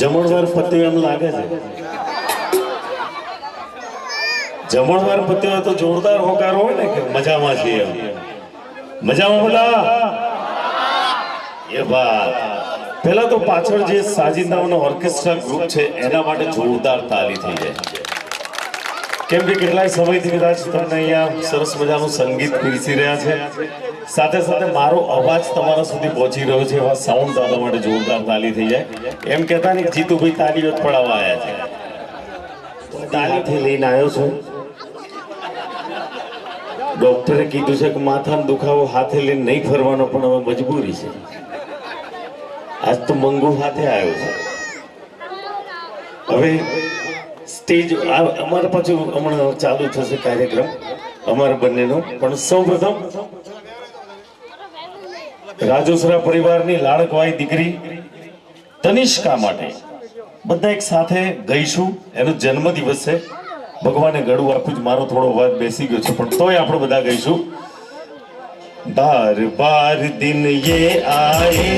જમણવાર પત્યો એમ લાગે છે. જમણવાર પત્યો તો જોરદાર હોકાર હોય ને કે મજામાં છે એમ. મજામાં બોલા એ વાત. પહેલા તો પાછળ જે સાજિંદાઓનો ઓર્કેસ્ટ્રા ગ્રુપ છે એના માટે જોરદાર તાલી થઈ જાય. કેમ કે કેટલાય સમયથી કદાચ તમને અહીંયા સરસ મજાનું સંગીત પીરસી રહ્યા છે, સાથે સાથે મારો અવાજ તમારા સુધી પહોંચી રહ્યો છે, એવા સાઉન્ડ દાદા માટે જોરદાર તાલી થઈ જાય. એમ કહેતા ને જીતુભાઈ તાલીઓ જ પડાવવા આવ્યા છે. તાલીથી લઈને આવ્યો છું. ડોક્ટરે કીધું છે કે માથાનો દુખાવો હાથે લઈને નહીં ફરવાનો, પણ હવે મજબૂરી છે. આજ તો મંગુ હાથે આવ્યો છે. હવે સ્ટેજ અમારે પાછું હમણાં ચાલુ થશે કાર્યક્રમ અમારા બંનેનો, પણ સૌપ્રથમ રાજોસરા પરિવારની લાડકવાઈ દીકરી તનિષ્કા માટે બધા એક સાથે ગઈશું. એનો જન્મદિવસ છે. ભગવાને ગળું આપ્યું જ, મારો થોડો અવાજ બેસી ગયો છે, પણ તોય આપણે બધા ગઈશું. બાર બાર દિન યે આએ,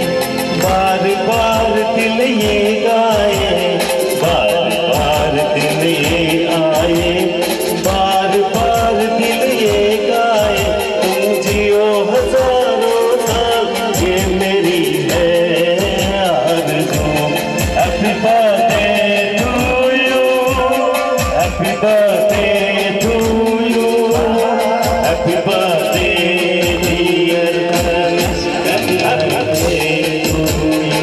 બાર બાર દિલ યે ગાએ, બાર બાર દિલ યે આए, बार बार दिल ये गाए, तुम जियो हजारों साल, ये मेरी है आरज़ू. Happy birthday to you, happy birthday to you, happy birthday dear Tanishka, happy birthday to you.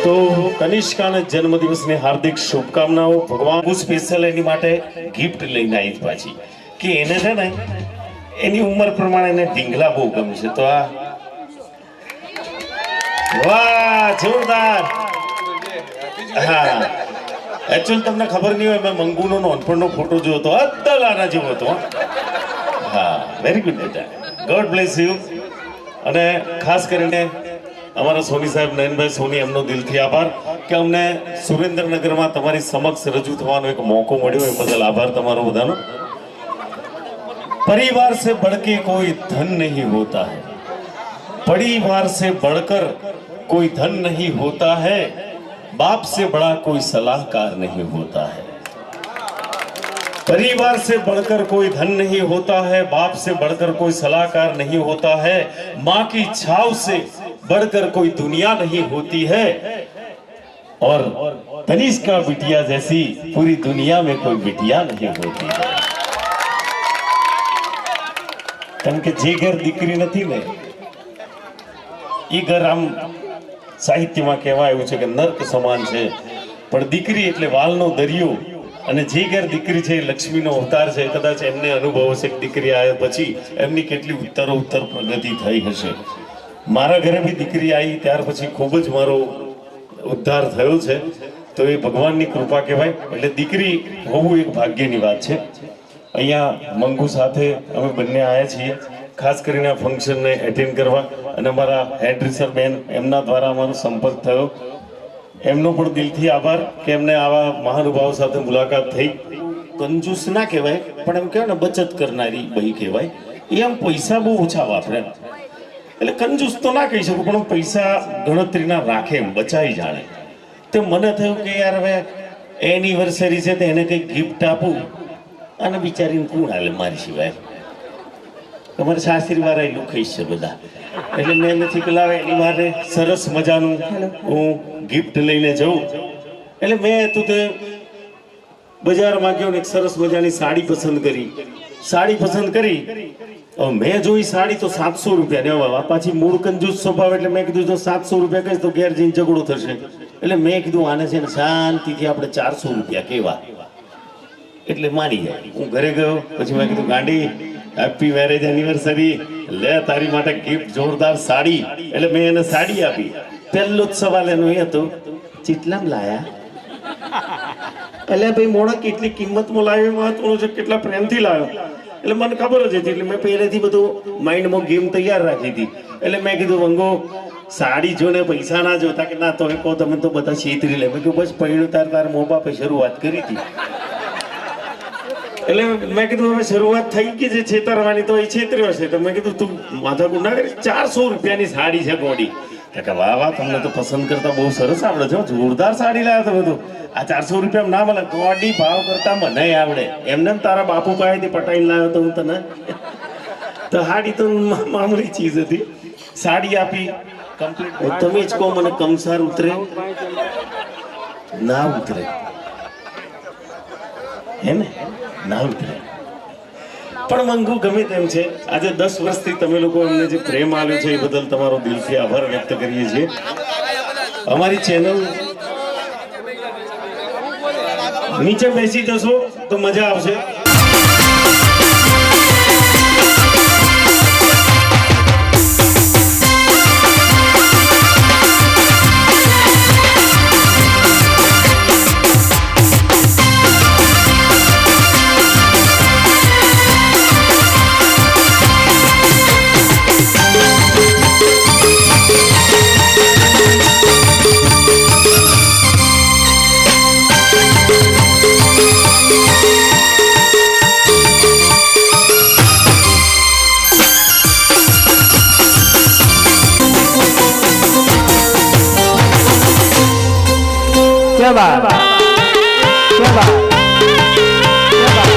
तो તનિષ્કાના જન્મદિવસની હાર્દિક શુભકામનાઓ. ભગવાન સ્પેશિયલ એની માટે ગિફ્ટ લઈને આવી પાછી કે એને છે ને એની ઉંમર પ્રમાણે એને ઢીંગલા બહુ ગમે છે. તો આ વાહ જોરદાર. હા એકચ્યુઅલી તમને ખબર નહીં હોય, મેં મંગુનો નાનપણનો ફોટો જોયો હતો, અદ્દલાના જેવો હતો. હા વેરી ગુડ બેટા, ગોડ બ્લેસ યુ. અને ખાસ કરીને અમારા સોની સાહેબ નયનભાઈ સોની, એમનો દિલથી આભાર કે અમને સુરેન્દ્રનગરમાં તમારી સમક્ષ રજૂ થવાનો એક મોકો મળ્યો, એ બદલ આભાર તમારો બધાનો. परिवार से बढ़के कोई धन नहीं होता है, परिवार से बढ़कर कोई धन नहीं होता है, बाप से बड़ा कोई सलाहकार नहीं होता है. परिवार से बढ़कर कोई धन नहीं होता है, बाप से बढ़कर कोई सलाहकार नहीं होता है, माँ की छाव से बढ़कर कोई दुनिया नहीं होती है, और तनिष्का बिटिया जैसी पूरी दुनिया में कोई बिटिया नहीं होती है. કારણ કે જે ઘર દીકરી નથી ને એ ઘર આમ સાહિત્યમાં કહેવા આવ્યું છે કે નર્ક સમાન છે, પણ દીકરી એટલે વાલનો દરિયો. અને જે ઘર દીકરી છે એ લક્ષ્મીનો અવતાર છે. કદાચ એમને અનુભવ હશે કે દીકરી આવ્યા પછી એમની કેટલી ઉત્તરોત્તર પ્રગતિ થઈ હશે. મારા ઘરે બી દીકરી આવી ત્યાર પછી ખૂબ જ મારો ઉદ્ધાર થયો છે. તો એ ભગવાનની કૃપા કહેવાય. એટલે દીકરી હોવું એક ભાગ્યની વાત છે. અહીંયા મંગુ સાથે અમે બંને આવ્યા છીએ ખાસ કરીને આ ફંક્શનને એટેન્ડ કરવા, અને અમારા હેડ્રેસર બેન એમના દ્વારા અમારો સંપર્ક થયો. એમનો પણ દિલથી આભાર કે એમને આવા મહાનુભાવ સાથે મુલાકાત થઈ. કંજૂસ ના કહેવાય પણ એમ કહેવાય ને બચત કરનારી બહી કહેવાય. એ આમ પૈસા બહુ ઓછા વાપરે, એટલે કંજૂસ તો ના કહી શકું પણ પૈસા ગણતરીના રાખે એમ બચાવી જાણે. તો મને થયું કે યાર હવે એનિવર્સરી છે તો એને કંઈક ગિફ્ટ આપું અને બિચારીને કોણ હાલે મારી સિવાય. તમારે સાસરી વાળા એટલું ખાઈશ છે બધા, એટલે મેં નથી કે લાવે એની માટે સરસ મજાનું હું ગિફ્ટ લઈને જઉં. એટલે મેં તું તે બજારમાં ગયો ને એક સરસ મજાની સાડી પસંદ કરી. સાડી પસંદ કરી મેં જોઈ સાડી તો 700 રૂપિયા ને પાછી મૂળ કંજૂસ સ્વભાવ, એટલે મેં કીધું જો 700 રૂપિયા કહીશ તો ઘેર જઈને ઝઘડો થશે. એટલે મેં કીધું આને છે ને શાંતિથી આપણે 400 રૂપિયા કેવા, એટલે માની જાય. હું ઘરે ગયો પછી મેં કીધું ગાંડી હેપી મેરેજ એનિવર્સરી, લે તારી માટે ગિફ્ટ જોરદાર સાડી. એટલે મેં એને સાડી આપી. પહેલો જ સવાલ એનો એ હતો ચીટલામ લાયા. એટલે ભાઈ મોડા કેટલી કિંમતમાં લાવ્યો મહત્વનું છે, કેટલા પ્રેમથી લાવ્યો. એટલે મને ખબર જ હતી, એટલે મેં પહેલેથી બધું માઇન્ડમાં ગેમ તૈયાર રાખી હતી. એટલે મેં કીધું વંગો સાડી જોને પૈસા ના જોતા કે ના તો કહો તમે તો બધા છેતરી લે. મેં કીધું બસ પૈણું તાર મો બાપે શરૂઆત કરી હતી. એટલે મેં કીધું હવે શરૂઆત થઈ ગઈ છે છેતરવાની તો એ છેતર્યો છે. તો મેં કીધું તું માથા ગુના કરી 400 રૂપિયાની સાડી છે ગોડી. કે વાહ વાહ તમને તો પસંદ કરતા બહુ સરસ આવડે છે, જોરદાર સાડી લાવ્યો તમે તો. આ 400 રૂપિયા ના મળે, ગોડી ભાવ કરતા મને આવડે. એમને તારા બાપુ પાસેથી પટાઈને લાવ્યો તો હું તને. તો સાડી તો મામૂલી ચીજ હતી. સાડી આપી કમ્પ્લીટ. તમે જ કહો મને કમસાર ઉતરે ના ઉતરે, હે ને ના ઉતરે. પણ મંગુ ગમે તેમ છે, આજે 10 વર્ષથી તમે લોકો અમને જે પ્રેમ આપ્યો છે એ બદલ તમારો દિલથી આભાર વ્યક્ત કરીએ છીએ. અમારી ચેનલ નીચે બેસી જશો તો મજા આવશે. क्या बात, क्या बात, क्या बात.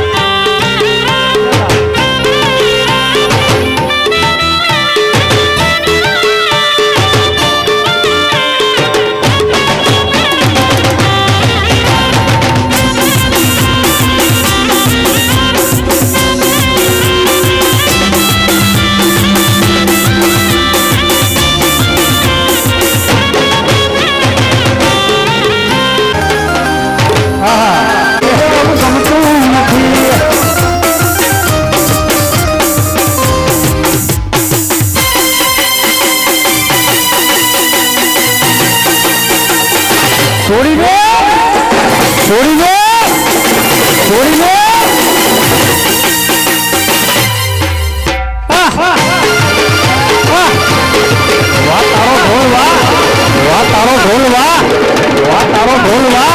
छोड़ी दे, छोड़ी दे, छोड़ी दे. वाह तारो ढोल वाह, वाह तारो ढोल वाह, वाह तारो ढोल वाह.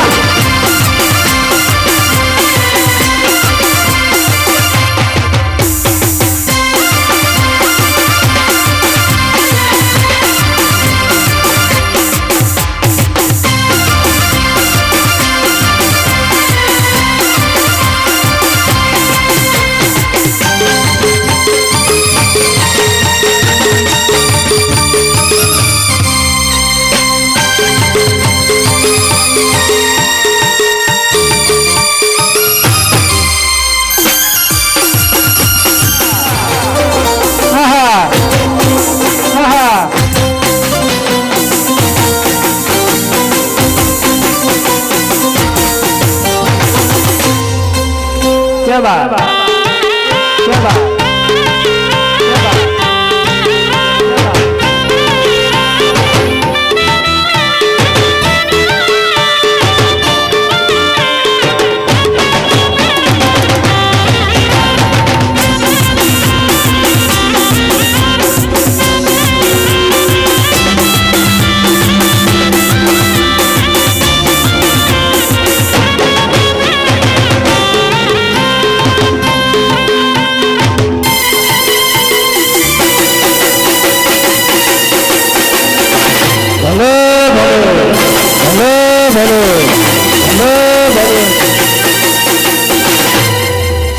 क्या बात, क्या बात, क्या बात.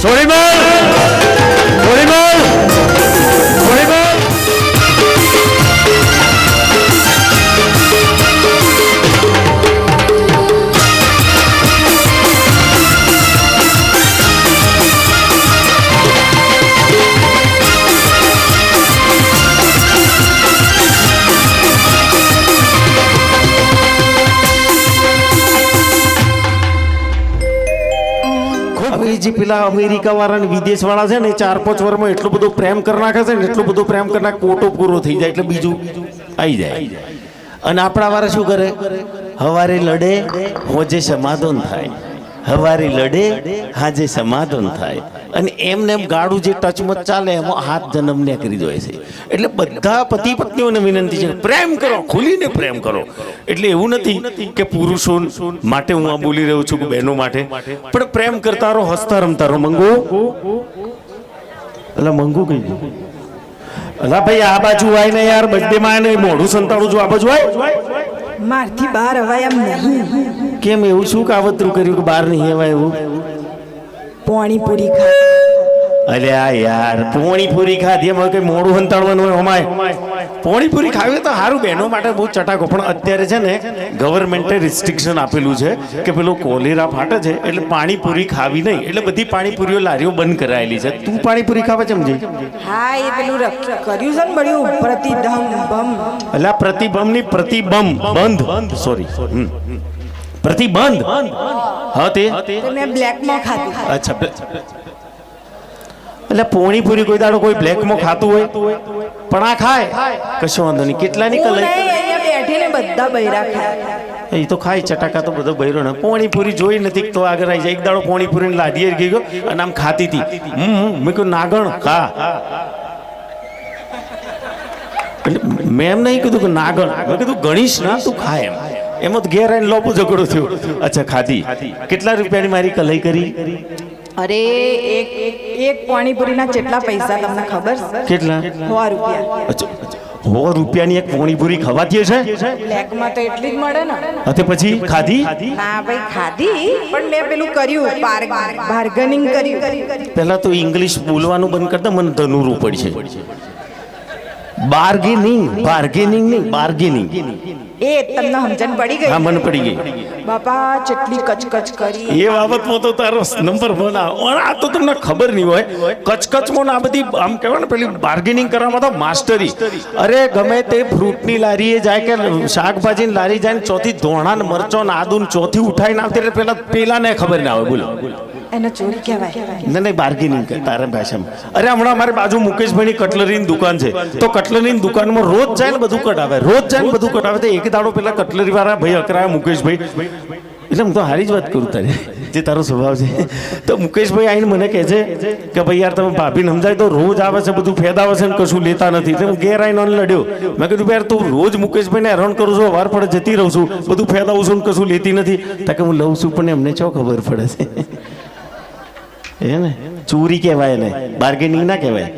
સોરીમલ સોરીમલ સોરીમલ હવે જે પેલા અમેરિકા વાળા વિદેશ વાળા છે ને 4-5 વર્ષમાં એટલો બધો પ્રેમ કરી નાખે છે ને એટલો બધો પ્રેમ કરી નાખે કોટો પૂરો થઈ જાય એટલે બીજું આવી જાય અને આપણા વાળા શું કરે હવારે લડે હોજે સમાધાન થાય હવારે લડે હાજે સમાધાન થાય અને એમને એમ ગાડું જે ટચમત ચાલે એમાં હાથ જન્મને કરી દે છે એટલે બધા પતિ પત્નીઓને વિનંતી છે પ્રેમ કરો ખુલીને પ્રેમ કરો એટલે એવું નથી કે પુરુષો માટે હું આ બોલી રહ્યો છું કે બહેનો માટે પણ પ્રેમ કરતા રહો હસતા રમતા રહો મંગુ એટલે મંગુ કઈ ગયું અલા ભાઈ આ બાજુ આય ને યાર બર્થડે માં આય ને મોઢું સંતાડું છું આ બાજુ આય મારથી બહાર અવાય એમ નહીં. કેમ એવું શું કાવતરું કર્યું કે બહાર નહીં અવાય એવું પાણીપુરી ખા. અલ્યા યાર પોણીપુરી ખાધી એમાં કઈ મોડું હંતાડવાનું હોય અમાય પોણીપુરી ખાવી તો સારું બહેનો માટે બહુ ચટાકો પણ અત્યારે છે ને ગવર્મેન્ટે રિસ્ટ્રિક્શન આપેલું છે કે પેલો કોલેરા ફાટે છે એટલે પાણીપુરી ખાવી નહીં એટલે બધી પાણીપુરીઓ લારીઓ બંધ કરાયેલી છે તું પાણીપુરી ખાવા સમજી હા એ પેલું કર્યું છે ને બધું પ્રતિધમ ભમ. અલ્યા પ્રતિબંધની પ્રતિબંધ બંધ સોરી પ્રતિબંધ હા તે તે મેં બ્લેકમાં ખાધું. અચ્છા એટલે પોણીપુરી કોઈ દાડો કોઈ બ્લેકમાં ખાતું હોય પણ આ ખાય કશો વાંધો નહીં કેટલાની હું કલાઈ નહીં, અહીંયા બેઠીને બધા બૈરા ખાય. એ તો ખાય ચટાકા તો બધો બૈરો ને પોણીપુરી જોઈ નથી તો આગળ આવી જાય એક દાડો પોણીપુરી લાદીએ ગઈ ગયો અને આમ ખાતી હતી મેં કહ્યું નાગણ ખા એટલે મેં એમ નહીં કીધું કે નાગણ મેં કીધું ગણીશ ના તું ખાય એમ તો ઘેર આવીને લોપો ઝઘડો થયો અચ્છા ખાધી કેટલા રૂપિયાની મારી કલાઈ કરી અરે એક પાણીપુરીના કેટલા પૈસા તમને ખબર છે? કેટલા 100 રૂપિયા. અચ્છા 100 રૂપિયાની એક પોણીપુરી ખવાતી છે બ્લેકમાં તો એટલી જ મળે ને. અને પછી ખાધી ના ભાઈ ખાધી પણ મેં પેલું કર્યું બાર્ગેનિંગ કર્યું. પહેલા તો ઇંગ્લિશ બોલવાનું બંધ કરતા મને ધનુરું પડશે બાર્ગેનિંગ બાર્ગેનિંગ નહીં બાર્ગેનિંગ એ તમને સમજણ પડી ગઈ? હા મને પડી ગઈ બાપા કેટલી કચકચ કરી. એ બાબતમાં તો તારો નંબર વન આ તો તમને ખબર નહીં હોય કચકચમાં આ બધી આમ કહેવાય ને પેલી બાર્ગેનિંગ કરવામાં તો માસ્ટરી અરે ગમે તે ફ્રૂટની લારીએ જાય કે શાકભાજીની લારી જાય ને ચોથી ધોણા ને મરચો ને આદુ ને ચોથી ઉઠાઈને આવતી એટલે પેલાને ખબર ના આવે બોલો એને ચોરી કહેવાય. નહીં બાર્ગેનિંગ કર તારા ભાષામાં અરે હમણાં અમારી બાજુ મુકેશભાઈની કટલરીની દુકાન છે તો કટલરીની દુકાનમાં રોજ જાય ને બધું કટાવે રોજ જાય ને બધું કટાવે તો એક દાડો પેલા કટલરી વાળા ભાઈ અકરાયા મુકેશભાઈ એટલે હું તો હારી જ વાત કરું તારે જે તારો સ્વભાવ છે તો મુકેશભાઈ આવીને મને કહે છે કે ભાઈ યાર તમે ભાભીને સમજાય તો રોજ આવે છે બધું ફેદાવે છે ને કશું લેતા નથી એટલે હું ઘેર આવીને લડ્યો મેં કીધું યાર તું રોજ મુકેશભાઈને હેરાન કરું છું વાર પડે જતી રહું છું બધું ફેદાવું છું ને કશું લેતી નથી તો કે હું લઉં છું પણ એમને ચો ખબર પડે છે એ ને ચોરી કહેવાય ને બાર્ગેનિંગ ના કહેવાય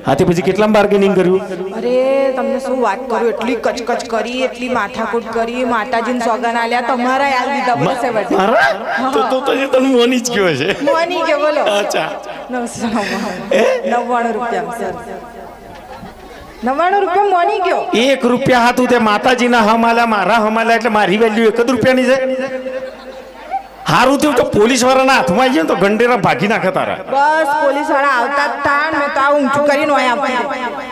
હાથી પછી કેટલા બાર્ગેનિંગ કર્યું અરે તમને શું વાત કરું એટલી કચકચ કરી એટલી માથાકૂટ કરી માતાજીને સોગન આલ્યા તમારા યાદ દીધા પડશે વડે. મારા? તો એ તને મોની જ કયો છે મોની કે બોલો અચ્છા 99 રૂપિયા સર 99 રૂપિયા મોની ગયો. 1 રૂપિયા હાથું તે માતાજીના હમાલા મારા હમાલા એટલે મારી વેલ્યુ 1 જ રૂપિયાની છે હારું થયું કે પોલીસ વાળાના હાથમાં આવી જાય તો ગંડેરા ભાગી નાખે તારા બસ પોલીસ વાળા આવતા જ તા ને તો આ ઊંચું કરીને ઓય આવતી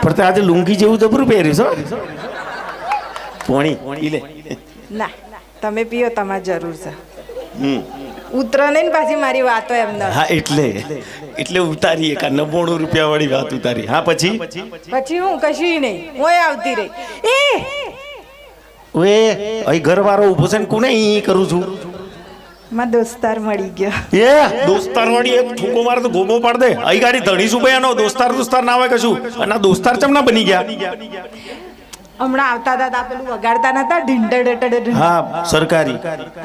પણ તે આજે લુંગી જેવું જબરું પહેર્યું છો પોણી ઈ લે ના તમે પીઓ તમારે જરૂર છે ઉતરો નહીં ને પાછી મારી વાતો એમને હા એટલે ઉતારી એક 99 રૂપિયા વાળી વાત ઉતારી હા પછી હું કશું નહીં ઓય આવતી રહી ઓએ અહીં ઘરવાળો ઊભો છે ને કોને ઈ કરું છું માં દોસ્તાર મળી ગયો એ દોસ્તાર વાળી એક ઠૂકો મારે તો ગોમો પાડ દે અહીં ગાડી ધણી શું ભાઈ આનો દોસ્તાર ના હોય કશું અને આ દોસ્તાર ચમ ના બની ગયા હમણાં આવતા હતા પેલું વગાડતા નતા ઢીંડડ હા સરકારી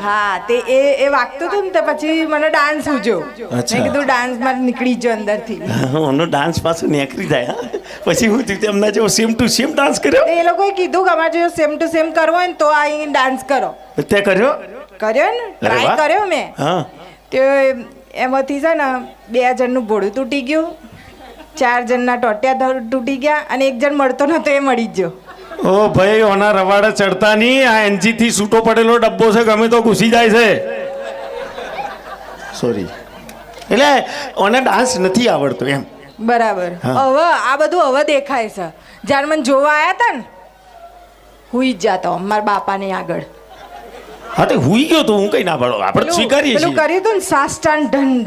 હા તે એ વાગતું હતું ને તે પછી મને ડાન્સ સૂજ્યો મેં કીધું ડાન્સ માં નીકળી ગયો અંદરથી ઓનો ડાન્સ પાછો નેકરી જાય હા પછી હું થયું તેમના જેવો સેમ ટુ સેમ ડાન્સ કર્યો એ લોકોએ કીધું કે અમારે જો સેમ ટુ સેમ કરવો હોય ને તો આવીને ડાન્સ કરો. તે કર્યો કર્યો ને, અરે ટ્રાય વાહ. કર્યો મેં. હા તે એમાંથી છે ને 2 જણનું ભોળું તૂટી ગયું, 4 જણના ટોટિયા તૂટી ગયા અને 1 જણ મળતો નતો એ મળી જ ગયો. ઓ ભાઈ ઓના રવાડે ચડતા નહીં, આ એનજી થી છૂટો પડેલો ડબ્બો છે, ગમે તો ઘૂસી જાય છે. સોરી, એટલે ઓને ડાન્સ નથી આવડતો એમ. બરાબર. હા. હવે આ બધું હવે દેખાય છે. જ્યારે મને જોવા આવ્યા હતા ને હુઈ જ જાતો મારા બાપાને આગળ. હા તે હુઈ ગયો તો હું કઈ ના પાડો, આપણે પેલું સ્વીકારીએ પેલું છીએ. કર્યું હતું ને સાષ્ટાંગ દંડ.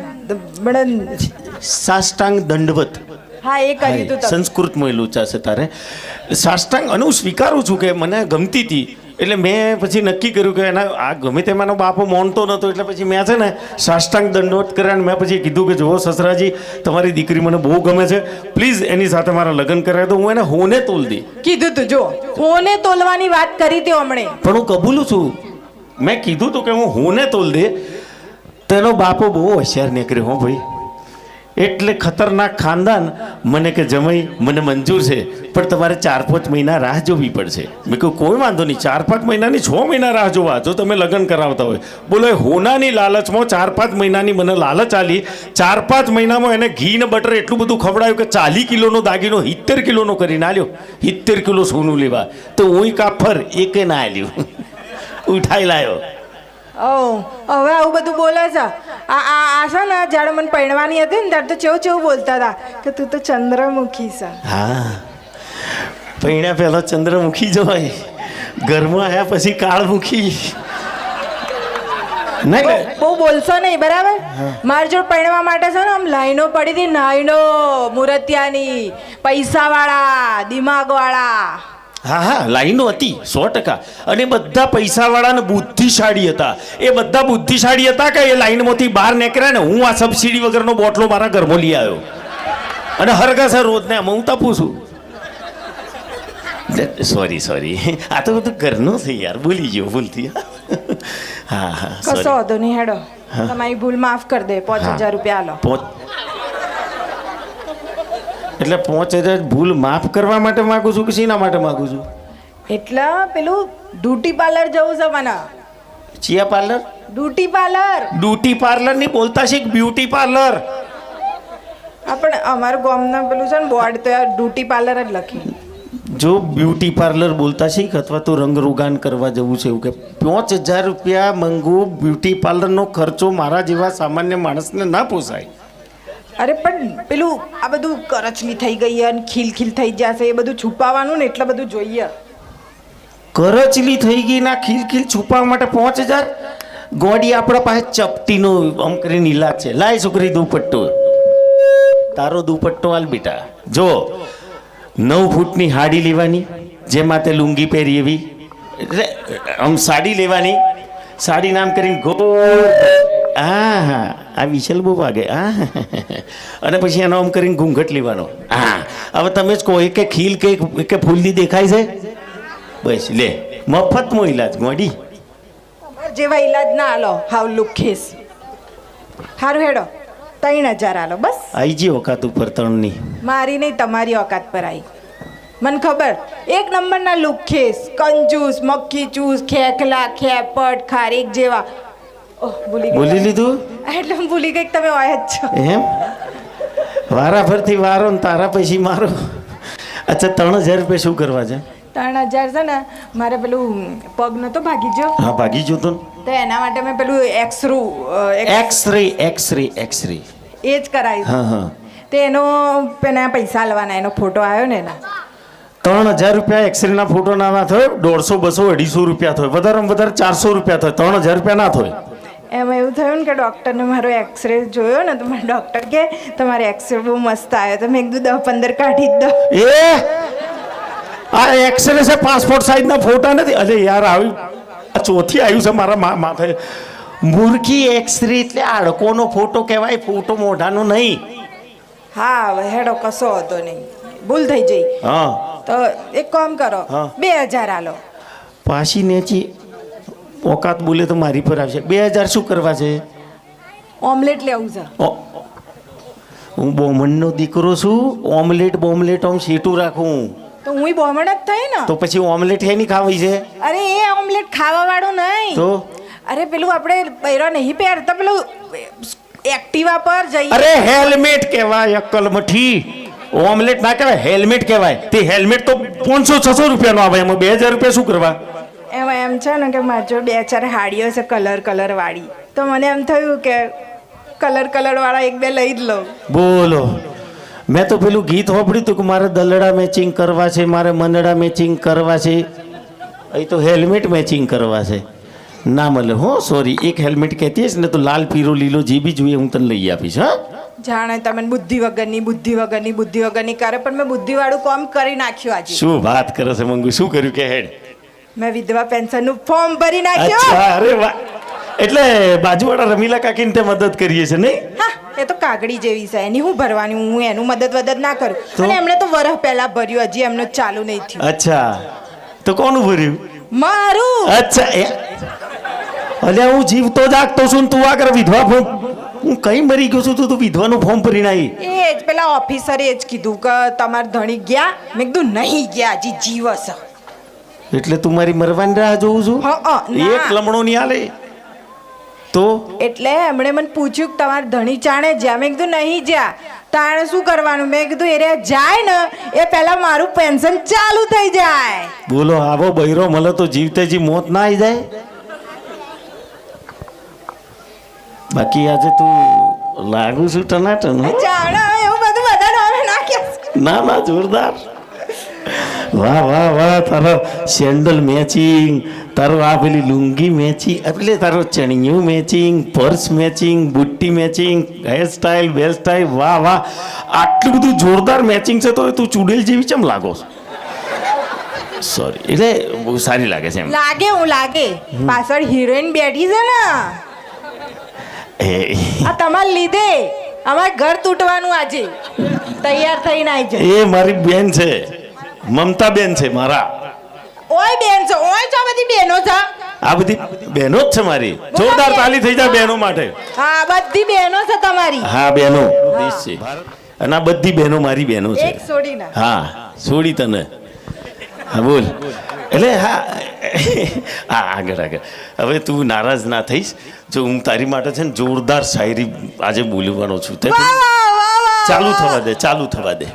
સાષ્ટાંગ દંડવત, હા એ કર્યું હતું તમે. સંસ્કૃતમાં એલું ચાશે તારે સાષ્ટાંગ. અને હું સ્વીકારું છું કે મને ગમતી હતી, એટલે મેં પછી નક્કી કર્યું કે એના આ ગમે તેમાંનો બાપો માનતો નહોતો, એટલે પછી મેં છે ને સાષ્ટાંગ દંડવત કર્યા અને મેં પછી કીધું કે જુઓ સસરાજી, તમારી દીકરી મને બહુ ગમે છે, પ્લીઝ એની સાથે મારા લગ્ન કરાવી દો, હું એને હોને તોલ દી. કીધું તું જો હોને તોલવાની વાત કરી હતી હમણે. પણ હું કબૂલું છું, મેં કીધું તું કે હું હોને તોલ દે. તેનો બાપો બહુ હોશિયાર નીકળ્યો હો ભાઈ, એટલે ખતરનાક ખાનદાન. મને કે જમાઈ મને મંજૂર છે, પણ તમારે 4-5 મહિના રાહ જોવી પડશે. મેં કહ્યું કોઈ વાંધો નહીં, 4-5 મહિનાની 6 મહિના રાહ જોવા જો તમે લગ્ન કરાવતા હોય. બોલો એ હોનાની લાલચમાં 4-5 મહિનાની મને લાલચ આલી. 4-5 મહિનામાં એને ઘી ને બટર એટલું બધું ખવડાવ્યું કે 40 કિલોનો દાગીનો 70 કિલોનો કરીને આલ્યો. 70 કિલો સોનું લેવા તો હું કાફર એકે ના આલ્યું, ઉઠાઈ લાયો. ઓ હવે આવું બધું બોલે છે. આ છે ને જ્યારે મને પરણવાની હતી ને ત્યારે તો ચેવું ચેવું બોલતા હતા કે તું તો ચંદ્રમુખી છે. હા, પૈણા પહેલો ચંદ્રમુખી જ હોય, ઘરમાં આવ્યા પછી કાળમુખી. બહુ બોલશો નહીં બરાબર. મારી જોડે પરણવા માટે છે ને આમ લાઈનો પડી હતી, નાઈનો મુરતિયાની, પૈસાવાળા, દિમાગવાળા. હા હા, લાઈનો હતી 100%. અને બધા પૈસાવાળા ને બુદ્ધિશાળી હતા. એ બધા બુદ્ધિશાળી હતા કે એ લાઈનમાંથી બહાર નીકળ્યા ને હું આ સબસિડી વગરનો બોટલો મારા ઘરમાં લઈ આવ્યો અને હરગાસા રોજ ને હું તપું છું. સોરી, આ તો બધું ઘરનું છે યાર, ભૂલી ગયો ભૂલથી. હા હા, કશો વાંધો નહીં, હેડો તમારી ભૂલ માફ કરી દે. 5000 રૂપિયા આલો. એટલે 5000 ભૂલ માફ કરવા માટે માંગુ છું કે શેના માટે માંગુ છું? એટલે પેલું બ્યુટી પાર્લર જવું છે મને. ચિયા parlour? Beauty parlour. Beauty parlour ની બોલતા શીખ, બ્યુટી પાર્લર. આપણે અમારું ગામના પેલું છે ને બોર્ડ તો બ્યુટી પાર્લર જ લખી. જો બ્યુટી પાર્લર બોલતા શીખ, અથવા તો રંગરોગાન કરવા જવું છે એવું કે 5000 રૂપિયા મંગવું બ્યુટી પાર્લરનો ખર્ચો મારા જેવા સામાન્ય માણસને ના પોસાય. અરે પણ પેલું આ બધું કરચલી થઈ ગઈ અને ખીલ થઈ જશે, એ બધું છુપાવવાનું ને એટલે બધું જોઈએ. કરચલી થઈ ગઈ ના ખીલ છુપાવવા માટે 5000? ગોડી આપણા પાસે ચપટીનો આમ કરીને ઇલાજ છે. લાય છોકરી દુપટ્ટો, તારો દુપટ્ટો હાલ બેટા. જો 9 ફૂટની હાડી લેવાની, જેમાં તે લુંગી પહેરી એવી, એટલે આમ સાડી લેવાની, સાડી નામ કરીને ગોળ. હા, આ વિશલ બહુ વાગે. અને પછી એનો આમ કરીને ઘૂંઘટ લેવાનો. હા, હવે તમે જ કહો કે ખીલ કે ફૂલની દેખાય છે? બસ લે, મફતમાં ઈલાજ ગોડી. જેવા ઈલાજ ના આલો, હાવ લુખેસ. હારું હેડો 3000 આલો બસ. આઈ જી ઓકાત ઉપર 3ની. મારી નહીં તમારી ઓકાત પર આવી. મને ખબર, 1 નંબરના લુખેસ, કંજૂસ, મક્ખી ચૂસ, ખેખલા, ખેપટ, ખારેક જેવા. ઓહ બોલી લીધું એટલે હું ભૂલી ગઈ કે તમે હોય જ છો. એમ વારા ફરતી વારો ને તારા પછી મારો. અચ્છા, 3000 રૂપિયા શું કરવા છે? 3000 છે ને મારે પેલું પગ નતો ભાગી ગયો. હા, ભાગી જતો તો એના માટે મેં પેલું એક્સરે એ જ કરાવ્યું. હા હા, તે એનો પેલા પૈસા લેવાના, એનો ફોટો આવ્યો ને એના 3000 રૂપિયા એક્સરે ના ફોટો ના થાય. 150, 200, 250 રૂપિયા થાય, વધારે વધારે 400 રૂપિયા થાય, 3000 રૂપિયા ના થાય. એમાં એવું થયું ને કે ડૉક્ટરને મારો એક્સરે જોયો ને તો મારો ડૉક્ટર કે તમારે એક્સરે બહુ મસ્ત આવ્યો, તો મેં કીધું 10-15 કાઢી જ દો. આ એક્સરે છે, પાસપોર્ટ સાઈઝના ફોટા નથી. અરે યાર, આવી આ ચોથી આવ્યું છે મારા માથે. મૂર્ખી એક્સરે એટલે આડકોનો ફોટો કહેવાય, ફોટો મોઢાનો નહીં. હા હવે હેડો, કશો હતો નહીં, ભૂલ થઈ જઈ. હા, તો એક કામ કરો, 2000 આલો. પાછી નેચી ઓકાત બોલે તો મારી પર આવશે. 2000 શું કરવા છે? ઓમલેટ લેવું છે. હું બોમણનો દીકરો છું. ઓમલેટ આમ સીટું રાખું તો હું બોમણ જ થઈ ને. તો પછી ઓમલેટ હે નહીં ખાવી છે અરે એ ઓમલેટ ખાવા વાળું નહીં. તો અરે પેલું આપણે બૈરો નહીં પહેરતા પેલું એક્ટિવા પર જઈએ. અરે હેલ્મેટ કહેવાય અક્કલ મઠી. ઓમલેટ ના કહેવાય, હેલ્મેટ કહેવાય. તે હેલ્મેટ તો 500-600 રૂપિયાનો આવે, એમાં 2000 રૂપિયા શું કરવા? એમાં એમ છે ને કે મારી જોડે 2-4 હાડીઓ છે કલર વાળી, તો મને એમ થયું કે કલર વાળા 1-2 લઈ જ લઉં. બોલો, મેં તો પેલું ગીત સાંભળ્યું હતું કે મારે દલડા મેચિંગ કરવા છે, મારે મનડા મેચિંગ કરવા છે. અહીં તો હેલ્મેટ મેચિંગ કરવા છે. ના મળે હો, સોરી. એક હેલ્મેટ કહેતી હશે ને તો લાલ પીરો લીલો જે બી જોઈએ હું તને લઈ આપીશ. હા, જાણે તમે બુદ્ધિ વગરની કરે, પણ મેં બુદ્ધિવાળું કામ કરી નાખ્યું આજે. શું વાત કરે છે મંગુ? શું કર્યું કે હેડ? મેં વિધવા પેન્શનનું ફોર્મ ભરી નાખ્યું. અચ્છા, અરે વાહ. એટલે બાજુવાળા રમીલા કાકીને તે મદદ કરીએ છે નહીં? હા, એ તો કાગડી જેવી છે, એની હું ભરવાની, હું એનું મદદ ના કરું. અને એમણે તો વરસ પહેલા ભર્યું, હજી એમનું ચાલુ નહીં થયું. અચ્છા, તો કોનું ભર્યું? મારું. અચ્છા, અલ્યા હું જીવતો જાગતો છું ને તું આગળ વિધવા ફોર્મ. હું કઈ મરી ગયો છું તું વિધવાનું ફોર્મ ભરીને આવી? એ જ પેલા ઓફિસરે એ જ કીધું કે તમાર ધણી ગયા. મેં કીધું નહીં ગયા, હજી જીવ હશે. એટલે તું મારી મરવાની રાહ જોઉં છું? ના. એક લમણો નહીં આલે તો? એટલે એમણે મને પૂછ્યું કે તમાર ધણી ચાણે જ્યાં. મેં કીધું નહીં જ્યાં. તાણે શું કરવાનું? મેં કીધું એ જાય ને એ પહેલા મારું પેન્શન ચાલુ થઈ જાય. બોલો, આવો બૈરો મળે તો જીવતે જી મોત ના આવી જાય. બાકી આજે તું લાગુ છું ટનાટન. જાણે એવું બધું બધાને હવે ના કે. ના, જોરદાર. વાહ, તારો સેન્ડલ મેચિંગ, તારો આ પેલી લુંગી મેચિંગ, એટલે તારો ચણિયું મેચિંગ, પર્સ મેચિંગ, બુટ્ટી matching, hair style, well style. વાહ, આટલું બધું જોરદાર મેચિંગ છે તો તું ચુડેલ જેવી ચમ લાગો? સોરી, એટલે બહુ સારી લાગે છે એમ. લાગે પાછળ હિરોઈન બેઠી છે ને. આ તમારે લીધે અમારે ઘર તૂટવાનું આજે. તૈયાર થઈને આવી જાય. એ મારી બેન છે, મમતા બેન છે મારા. ઓય બેન છે, ઓય છો બધી બેનો છે. આ બધી બહેનો જ છે મારી. જોરદાર તાલી થઈ જાય બહેનો માટે. હા, બધી બેનો છે તમારી. હા, બહેનો દેશ છે. અને આ બધી બહેનો મારી બહેનો છે. એક છોડીને. હા, છોડી તને. હા, બોલ. એટલે હા, આગળ. હવે તું નારાજ ના થઈશ જો હું તારી માટે છે ને જોરદાર શાયરી આજે બોલવાનો છું. તે ચાલુ થવા દે.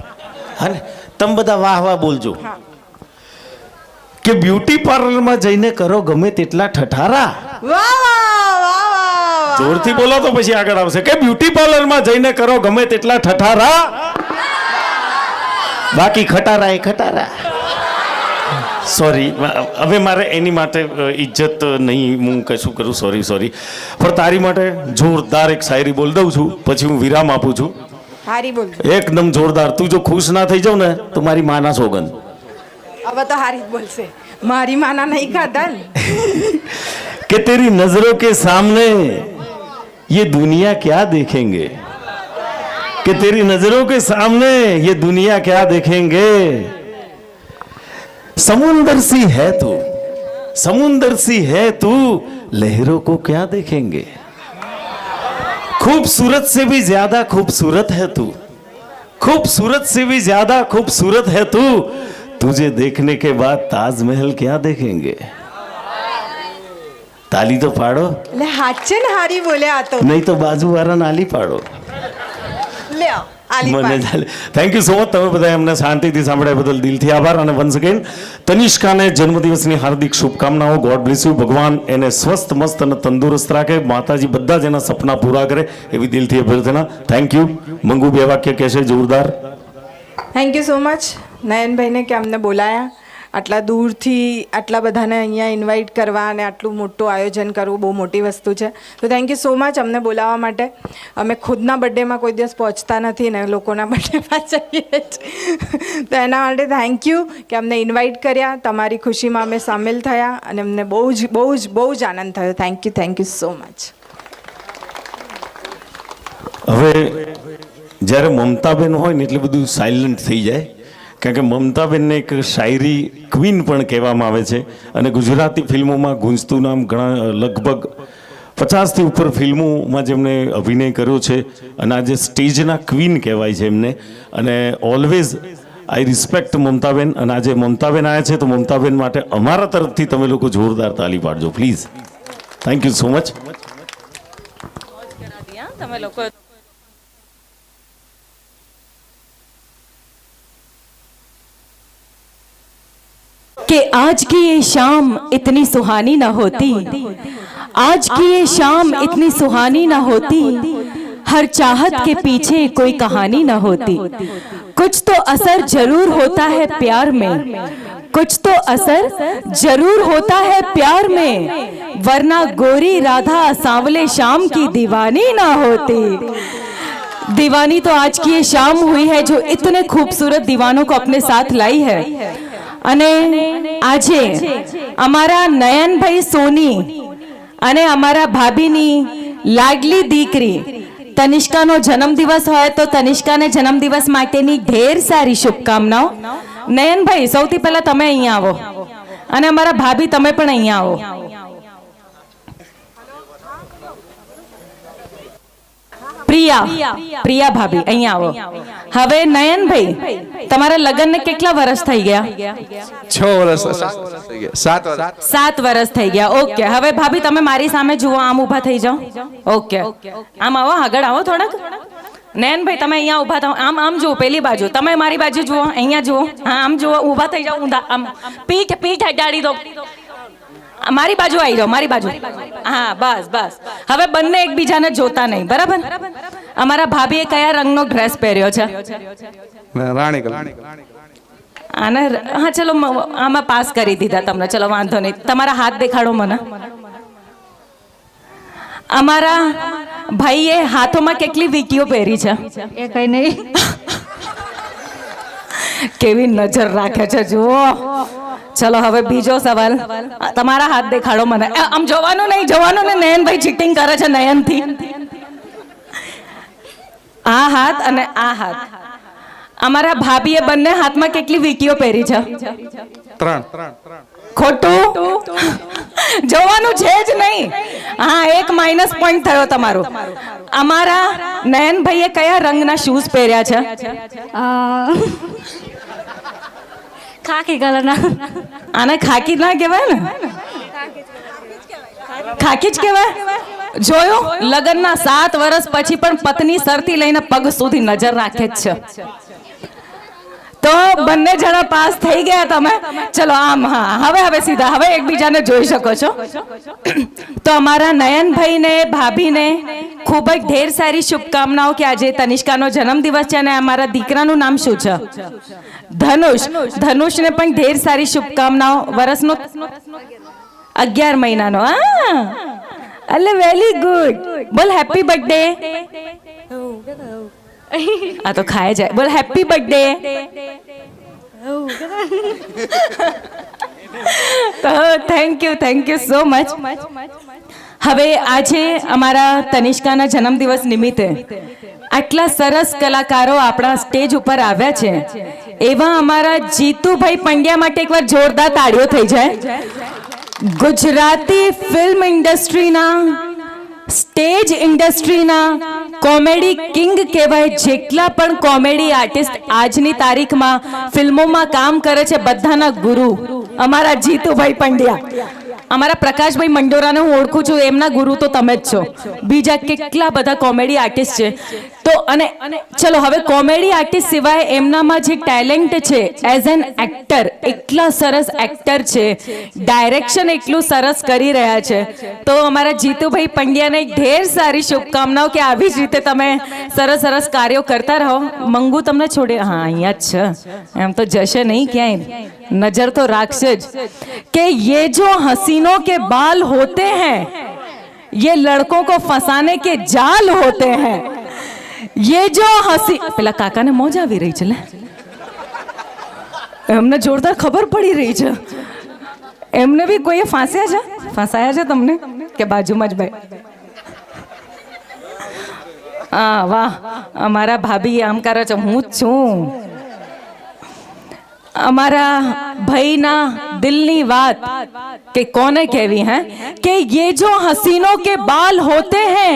હા ને, તમે બધા વાહ બોલજો. કે બ્યુટી પાર્લરમાં જઈને કરો ગમે તેટલા ઠઠારા. જોરથી બોલો તો પછી આગળ આવશે. કે બ્યુટી પાર્લરમાં જઈને કરો ગમે તેટલા ઠઠારા, બાકી ખટારા એ ખટારા. સોરી, હવે મારે એની માટે ઇજ્જત નહીં, હું કશું કરું. સોરી. પણ તારી માટે જોરદાર એક શાયરી બોલ દઉં છું, પછી હું વિરામ આપું છું. હારી બોલ. એકદમ જોરદાર. તું જો ખુશ ના થઈ જાવ ને તો મારી માના સોગંદ. હવે તો હારી બોલશે. મારી માના નહીં ખાધા ને. કે તેરી નજરોं के सामने ये दुनिया क्या देखेंगे, कि तेरी नजरों के सामने ये दुनिया क्या देखेंगे. समुंदर सी है तू, लहरों को क्या देखेंगे. खूबसूरत से भी ज्यादा खूबसूरत है तू, खूबसूरत से भी ज्यादा खूबसूरत है तू, तुझे देखने के बाद ताजमहल क्या देखेंगे. તાલી તો પાડો. એટલે હાચે ને હારી બોલ્યા તો. નહીં તો બાજુવાળા નાલી પાડો. લ્યો મને ચાલે. Thank you so much. તમે બધા એમને શાંતિથી સાંભળ્યા બદલ દિલથી આભાર. અને વન્સ અગેન તનિષ્કાને જન્મદિવસની હાર્દિક શુભકામનાઓ. God bless you. ભગવાન એને સ્વસ્થ મસ્ત અને તંદુરસ્ત રાખે. માતાજી બધા જ એના સપના પૂરા કરે એવી દિલથી અભ્યર્થના. Thank you. મંગુ બે વાક્ય કહેશે જોરદાર. થેન્ક યુ સો મચ નયનભાઈને કે અમને બોલાયા. આટલા દૂરથી આટલા બધાને અહીંયા ઇન્વાઇટ કરવા અને આટલું મોટું આયોજન કરવું બહુ મોટી વસ્તુ છે. તો થેન્ક યુ સો મચ અમને બોલાવવા માટે. અમે ખુદના બર્થડેમાં કોઈ દિવસ પહોંચતા નથી ને લોકોના બર્થડેમાં જઈએ જ. તો એના માટે થેન્ક યુ કે અમને ઇન્વાઇટ કર્યા. તમારી ખુશીમાં અમે સામેલ થયા અને અમને બહુ જ આનંદ થયો. Thank you so much. હવે જ્યારે મમતાબેન હોય ને એટલે બધું સાયલન્ટ થઈ જાય. કારણ કે મમતાબેનને એક શાયરી ક્વીન પણ કહેવામાં આવે છે અને ગુજરાતી ફિલ્મોમાં ગુંજતું નામ ઘણા લગભગ 50થી ઉપર ફિલ્મોમાં જેમણે અભિનય કર્યો છે અને આજે સ્ટેજના ક્વીન કહેવાય છે એમને. અને ઓલવેઝ આઈ રિસ્પેક્ટ મમતાબેન. અને આજે મમતાબેન આવ્યા છે તો મમતાબેન માટે અમારા તરફથી તમે લોકો જોરદાર તાલી પાડજો please. Thank you so much. તમે લોકો कि आज की ये शाम इतनी सुहानी न होती, आज की ये शाम इतनी सुहानी न होती, हर चाहत के पीछे कोई कहानी न होती. कुछ तो असर जरूर होता है प्यार में, कुछ तो असर जरूर होता है प्यार में, वरना गोरी राधा सांवले शाम की दीवानी ना होती. दीवानी तो आज की ये शाम हुई है जो इतने खूबसूरत दीवानों को अपने साथ लाई है. અને આજે અમારા નયનભાઈ સોની અને અમારા ભાભીની લાડલી દીકરી તનિષ્કાનો જન્મદિવસ હોય તો તનિષ્કાને જન્મદિવસ માટેની ઢેર સારી શુભકામનાઓ. નયનભાઈ સૌથી પહેલા તમે અહીંયા આવો અને અમારા ભાભી તમે પણ અહીંયા આવો. પ્રિયા પ્રિયા ભાભી અહીંયા આવો. હવે નયનભાઈ તમારા લગ્નને કેટલા વર્ષ થઈ ગયા? 6 વર્ષ થઈ ગયા. 7 વર્ષ થઈ ગયા. ઓકે, હવે ભાભી તમે મારી સામે જુઓ, આમ ઊભા થઈ જાઓ. ઓકે, આમ આવો, આગળ આવો થોડાક. નયનભાઈ તમે અહીંયા ઊભા થાઓ, આમ આમ જુઓ, પેલી બાજુ. તમે મારી બાજુ જુઓ, અહીંયા જુઓ. હા, આમ જુઓ, ઊભા થઈ જાઓ, ઊંધા. આમ પીઠ પીઠ હટાડી દો. મારી બાજુ આવી જાઓ, મારી બાજુ. હા, બસ બસ. હવે બંને એકબીજાને જોતા નહીં, બરાબર? અમારા ભાભીએ કયા રંગનો ડ્રેસ પહેર્યો છે? રાણી કલર. આને હા, ચલો આમાં પાસ કરી દીધા તમને. ચલો વાંધો નહીં. તમારા હાથ દેખાડો મને. અમારા ભાઈએ હાથોમાં કેટલી વીંટીઓ પહેરી છે? એ કઈ નહીં. કેવી નજર રાખે છે જુઓ. ચલો હવે બીજો સવાલ. તમારા હાથ દેખાડો મને. આમ જોવાનું નહીં, જોવાનું ને. નયનભાઈ ચીટિંગ કરે છે નયનથી. આ હાથ અને આ હાથ. અમારા ભાભીએ બંને હાથમાં કેટલી વીંટીઓ પહેરી છે? 3. ખોટું. જોવાનું છે જ નહીં. હા, 1 માઇનસ પોઈન્ટ થયો તમારો. અમારા નયનભાઈએ કયા રંગના શૂઝ પહેર્યા છે? ખાકી કલરના. આને ખાકી ના કહેવાય ને, ખાકી જ કહેવાય. જોયું, લગ્નના 7 વર્ષ પછી પણ પત્ની સરથી લઈને પગ સુધી નજર રાખે જ છે. તો બંને જણા પાસ થઈ ગયા તમે. ચલો આમ. હા, હવે સીધા, હવે એકબીજાને જોઈ શકો છો. તો અમારા નયનભાઈને ભાભીને ખૂબ જ ઢેર સારી શુભકામનાઓ કે આજે તનિષ્કાનો જન્મદિવસ છે અને અમારા દીકરાનું નામ શું છે? ધનુષ. ધનુષને પણ ઢેર સારી શુભકામનાઓ. વર્ષનો 11 મહિનાનો. હા, એટલે વેરી ગુડ. બોલ હેપી બર્થડે. આ તો ખાય જાય. બોલ હેપી બર્થડે. તો થેન્ક યુ સો મચ. હવે આજે અમારા તનિષ્કાના જન્મદિવસ નિમિત્તે આટલા સરસ કલાકારો આપણા સ્ટેજ ઉપર આવ્યા છે. એવા અમારા જીતુભાઈ પંડ્યા માટે એકવાર જોરદાર તાળીઓ થઈ જાય. ગુજરાતી ફિલ્મ ઇન્ડસ્ટ્રીના, સ્ટેજ ઇન્ડસ્ટ્રીના કોમેડી કિંગ કહેવાય. જેટલા પણ કોમેડી આર્ટિસ્ટ આજની તારીખમાં ફિલ્મોમાં કામ કરે છે, બધાના ગુરુ અમારા જીતુભાઈ પંડ્યા. અમારા પ્રકાશભાઈ મંડોરાને હું ઓળખું છું, એમના ગુરુ તો તમે જ છો. બીજા કેટલા બધા કોમેડી આર્ટિસ્ટ છે. તો અને ચલો હવે કોમેડી આર્ટિસ્ટ સિવાય એમનામાં જે ટેલેન્ટ છે એઝ એન એક્ટર, એટલા સરસ એક્ટર છે, ડાયરેક્શન એટલું સરસ કરી રહ્યા છે. તો અમારા જીતુભાઈ પંડ્યાને ઢેર સારી શુભકામનાઓ કે આવી જ રીતે તમે સરસ સરસ કાર્યો કરતા રહો. મંગુ તમને છોડે, હા અહીંયા જ છે, એમ તો જશે નહીં ક્યાંય, નજર તો રાખશે જ. કે ये जो हसीनों के बाल होते हैं ये लड़कों को फंसाने के जाल होते हैं. ये जो हसी, પેલા કાકાને મોજ આવી રહી છે લે, એમને જોરદાર ખબર પડી રહી છે. એમને બી કોઈએ ફસાયા છે તમને કે બાજુમાં જ ભાઈ? હા, વાહ. અમારા ભાભી આમ કરે છે, હું જ છું. અમારા ભાઈના દિલની વાત કે કોને કહેવી હે કે ये जो हसीनों के बाल होते हैं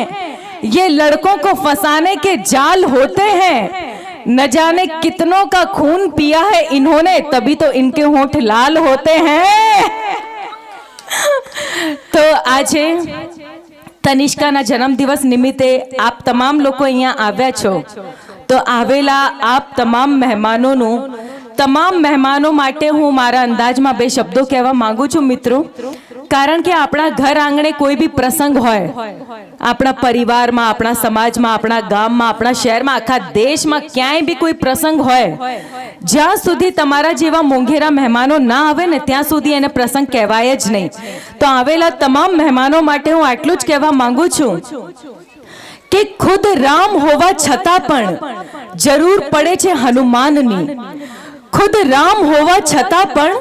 ये लड़कों को फंसाने के जाल होते हैं न जाने कितनों का खून पिया है इन्होंने तभी तो इनके होंठ लाल होते हैं। तो आज તનિષ્કાના જન્મદિવસ નિમિત્તે આપ તમામ લોકો અહીંયા આવ્યા છો તો આવેલા આપ તમામ મહેમાનો માટે હું મારા અંદાજમાં બે શબ્દો કહેવા માંગુ છું મિત્રો, કારણ કે આપણા ઘર આંગણે કોઈ બી પ્રસંગ હોય, આપણા પરિવારમાં, આપણા સમાજમાં, આપણા ગામમાં, આપણા શહેરમાં, આખા દેશમાં ક્યાંય બી કોઈ પ્રસંગ હોય, જ્યાં સુધી તમારા જેવા મોંઘેરા મહેમાનો ના આવે ને ત્યાં સુધી એને પ્રસંગ કહેવાય જ નહીં। તો આવેલા તમામ મહેમાનો માટે હું આટલું જ કહેવા માંગુ છું કે ખુદ રામ હોવા છતાં પણ જરૂર પડે છે હનુમાનની, ખુદ રામ હોવા છતાં પણ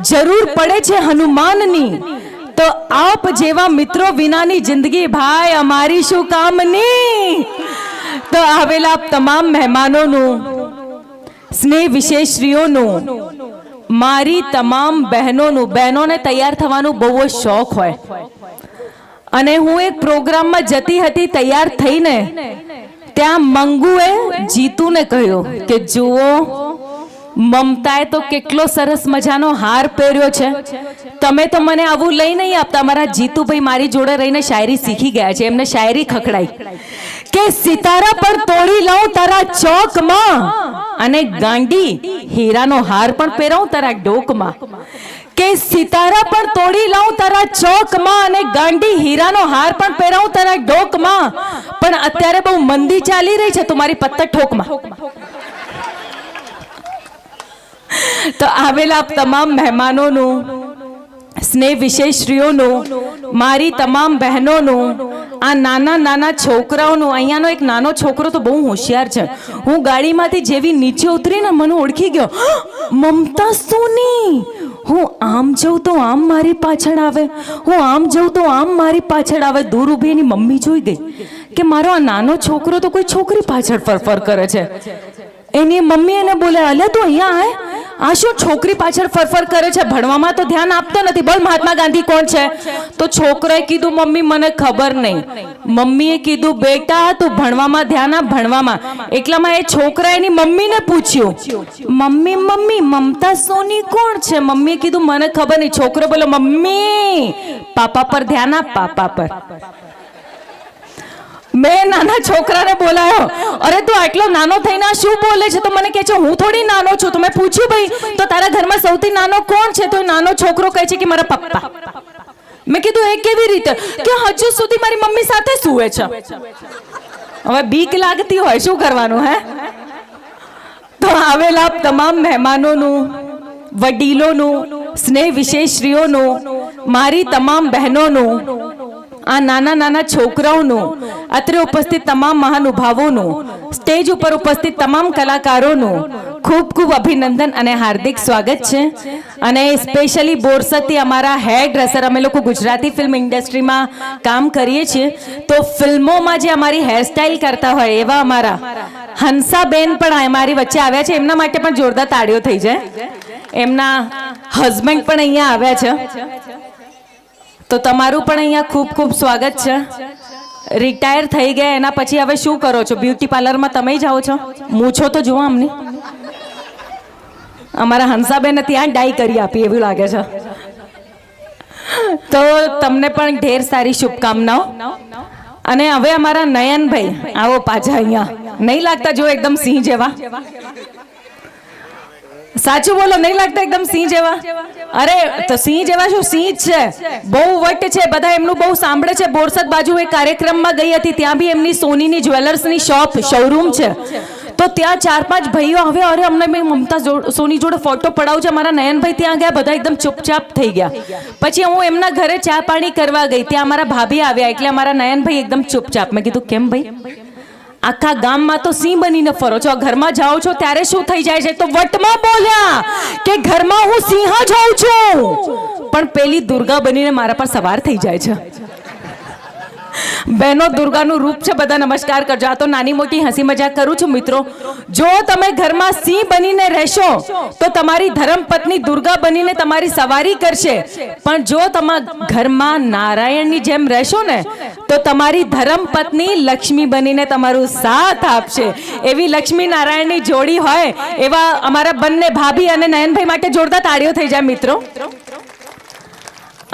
જરૂર પડે છે હનુમાનની। તો આપ જેવા મિત્રો વિનાની જિંદગી ભાઈ અમારી શું કામની। તો આવેલા તમામ મહેમાનોનું, સ્નેહ વિશેષરીઓનું, મારી તમામ બહેનોનું, બહેનોને તૈયાર થવાનો બહુ જ શોખ હોય અને હું એક પ્રોગ્રામમાં જતી હતી તૈયાર થઈને, ત્યાં મંગુએ જીતુને કહ્યું કે જુઓ મમતાએ તો કેટલો સરસ મજાનો હાર પહેર્યો છે, તમે તો મને આવું લઈ નહીં આપતા। મારા જીતુભાઈ મારી જોડે રહીને શાયરી શીખી ગયા છે, એમને શાયરી ખખડાઈ કે સિતારા પર તોડી લઉં તારા ચોકમાં અને ગાંડી હીરાનો હાર પણ પહેરાઉં તારા ડોકમાં, કે સિતારા પર તોડી લઉં તારા ચોકમાં અને ગાંડી હીરાનો હાર પણ પહેરાઉં તારા ડોકમાં, પણ અત્યારે બહુ મંદી ચાલી રહી છે તો મારી પત્તર ઠોકમાં। તો આવેલા તમામ મહેમાનોનું, સ્નેહ વિશેષરીઓનું, મારી તમામ બહેનોનું, આ નાના નાના છોકરાઓનું, અહીંયાનો એક નાનો છોકરો તો બહુ હોશિયાર છે, હું ગાડીમાંથી જેવી નીચે ઉતરીને મને ઓળખી ગયો, મમતા સોની, હું આમ જાઉં તો આમ મારી પાછળ આવે, હું આમ જાઉં તો આમ મારી પાછળ આવે। દૂર ઊભી એની મમ્મી જોઈ ગઈ કે મારો આ નાનો છોકરો તો કોઈ છોકરી પાછળ ફરફર કરે છે। એની મમ્મી એને બોલે અલે તું અહીંયા આય, આ શું છોકરી પાછળ ફરફર કરે છે, ભણવામાં તો ધ્યાન આપતો નથી, બોલ મહાત્મા ગાંધી કોણ છે? તો છોકરાએ કીધું મમ્મી મને ખબર નહીં। મમ્મીએ કીધું બેટા તું ભણવામાં ધ્યાન આપ, ભણવામાં। એટલામાં એ છોકરાએ એની મમ્મીને પૂછ્યું મમ્મી મમ્મી મમતા સોની કોણ છે? મમ્મીએ કીધું મને ખબર નહીં। છોકરો બોલો મમ્મી પાપા પર ધ્યાન આપ, પાપા પર। મેં નાના છોકરાને બોલાયો, અરે તું આટલો નાનો થઈને શું બોલે છે? તો મને કહે છે હું થોડી નાનો છું। તો મેં પૂછ્યું ભાઈ તો તારા ઘરમાં સૌથી નાનો કોણ છે? તો નાનો છોકરો કહે છે કે મારા પપ્પા। મેં કીધું એ કેવી રીતે? કે હજુ સુધી મારી મમ્મી સાથે સૂવે છે। હવે બીક લાગતી હોય શું કરવાનું હે? તો આવેલા તમામ મહેમાનોનું, વડીલોનું, સ્નેહ વિશેષરીઓનું, મારી તમામ બહેનોનું, આ નાના નાના છોકરાઓનું, અત્રે ઉપસ્થિત તમામ મહાનુભાવોનું, સ્ટેજ ઉપર ઉપસ્થિત તમામ કલાકારોનું ખૂબ ખૂબ અભિનંદન અને હાર્દિક સ્વાગત છે। અને સ્પેશિયલી બોરસદથી અમારા હેર ડ્રેસર, અમે લોકો ગુજરાતી ફિલ્મ ઇન્ડસ્ટ્રીમાં કામ કરીએ છીએ, તો ફિલ્મોમાં જે અમારી હેરસ્ટાઇલ કરતા હોય એવા અમારા હંસાબેન પણ અમારી વચ્ચે આવ્યા છે। એમના માટે પણ જોરદાર તાળીઓ થઈ જાય। એમના હસબન્ડ પણ અહીંયા આવ્યા છે, તો તમારું પણ અહીંયા ખૂબ ખૂબ સ્વાગત છે। રિટાયર થઈ ગયા એના પછી હવે શું કરો છો? બ્યુટી પાર્લરમાં તમે જાઓ છો? મૂછો તો જુઓ અમને। અમારા હંસાબેને ત્યાં ડાઈ કરી આપી એવું લાગે છે। તો તમને પણ ઢેર સારી શુભકામનાઓ। અને હવે અમારા નયનભાઈ આવો પાછા અહીંયા, નહીં લાગતા જો એકદમ સિંહ જેવા? સાચું બોલો, નહીં લાગતા એકદમ સિંહ જેવા? અરે તો સિંહ જેવા શું, સિંહ જ છે, બહુ વટ છે, બધા એમનું બહુ સાંભળે છે। બોરસદ બાજુ એક કાર્યક્રમમાં ગઈ હતી, ત્યાં બી એમની સોનીની જ્વેલર્સની શોરૂમ છે, તો ત્યાં 4-5 ભાઈઓ આવે, અરે અમને મેં મમતા સોની જોડે ફોટો પડાવું છે। મારા નયનભાઈ ત્યાં ગયા, બધા એકદમ ચૂપચાપ થઈ ગયા। પછી હું એમના ઘરે ચા પાણી કરવા ગઈ, ત્યાં અમારા ભાભી આવ્યા, એટલે અમારા નયનભાઈ એકદમ ચૂપચાપ। મેં કીધું કેમ ભાઈ, આખા ગામમાં તો સિંહ બનીને ફરો છો, ઘરમાં જાઓ છો ત્યારે શું થઈ જાય છે? તો વટમાં બોલ્યા કે ઘરમાં હું સિંહ જ હોઉં છું, પણ પેલી દુર્ગા બનીને મારા પર સવાર થઈ જાય છે। બહેનો દુર્ગાનું રૂપ છે, બધા નમસ્કાર કરજો. આ તો નાની મોટી હસી મજાક કરું છું મિત્રો. જો તમે ઘરમાં સિંહ બનીને રહેશો તો તમારી ધર્મપત્ની દુર્ગા બનીને તમારી સવારી કરશે, પણ જો તમે ઘરમાં નારાયણની જેમ રહેશો ને તો તમારી ધર્મપત્ની લક્ષ્મી બનીને તમારું સાથ આપશે. એવી લક્ષ્મી નારાયણની જોડી હોય એવા અમારા બંને ભાભી અને નયનભાઈ માટે જોરદાર તાળીઓ થઈ જાય મિત્રો.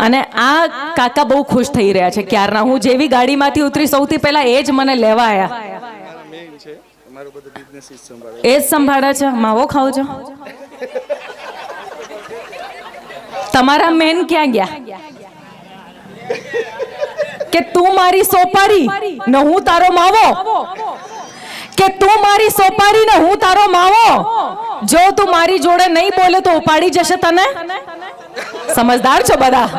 અને આ કાકા બહુ ખુશ થઈ રહ્યા છે ક્યારના. હું જેવી ગાડીમાંથી ઉતરી સૌથી પહેલા એ જ મને લેવા આવ્યા. એ જ સંભાળે છે. માવો ખાવ છો? તમારા મેન ક્યાં ગયા કે તું મારી સોપારી ને હું તારો માવો, કે તું મારી સોપારી ને હું તારો માવો. જો તું મારી જોડે નહીં બોલે તો ઉપાડી જશે તને. સમજદાર છો બધા.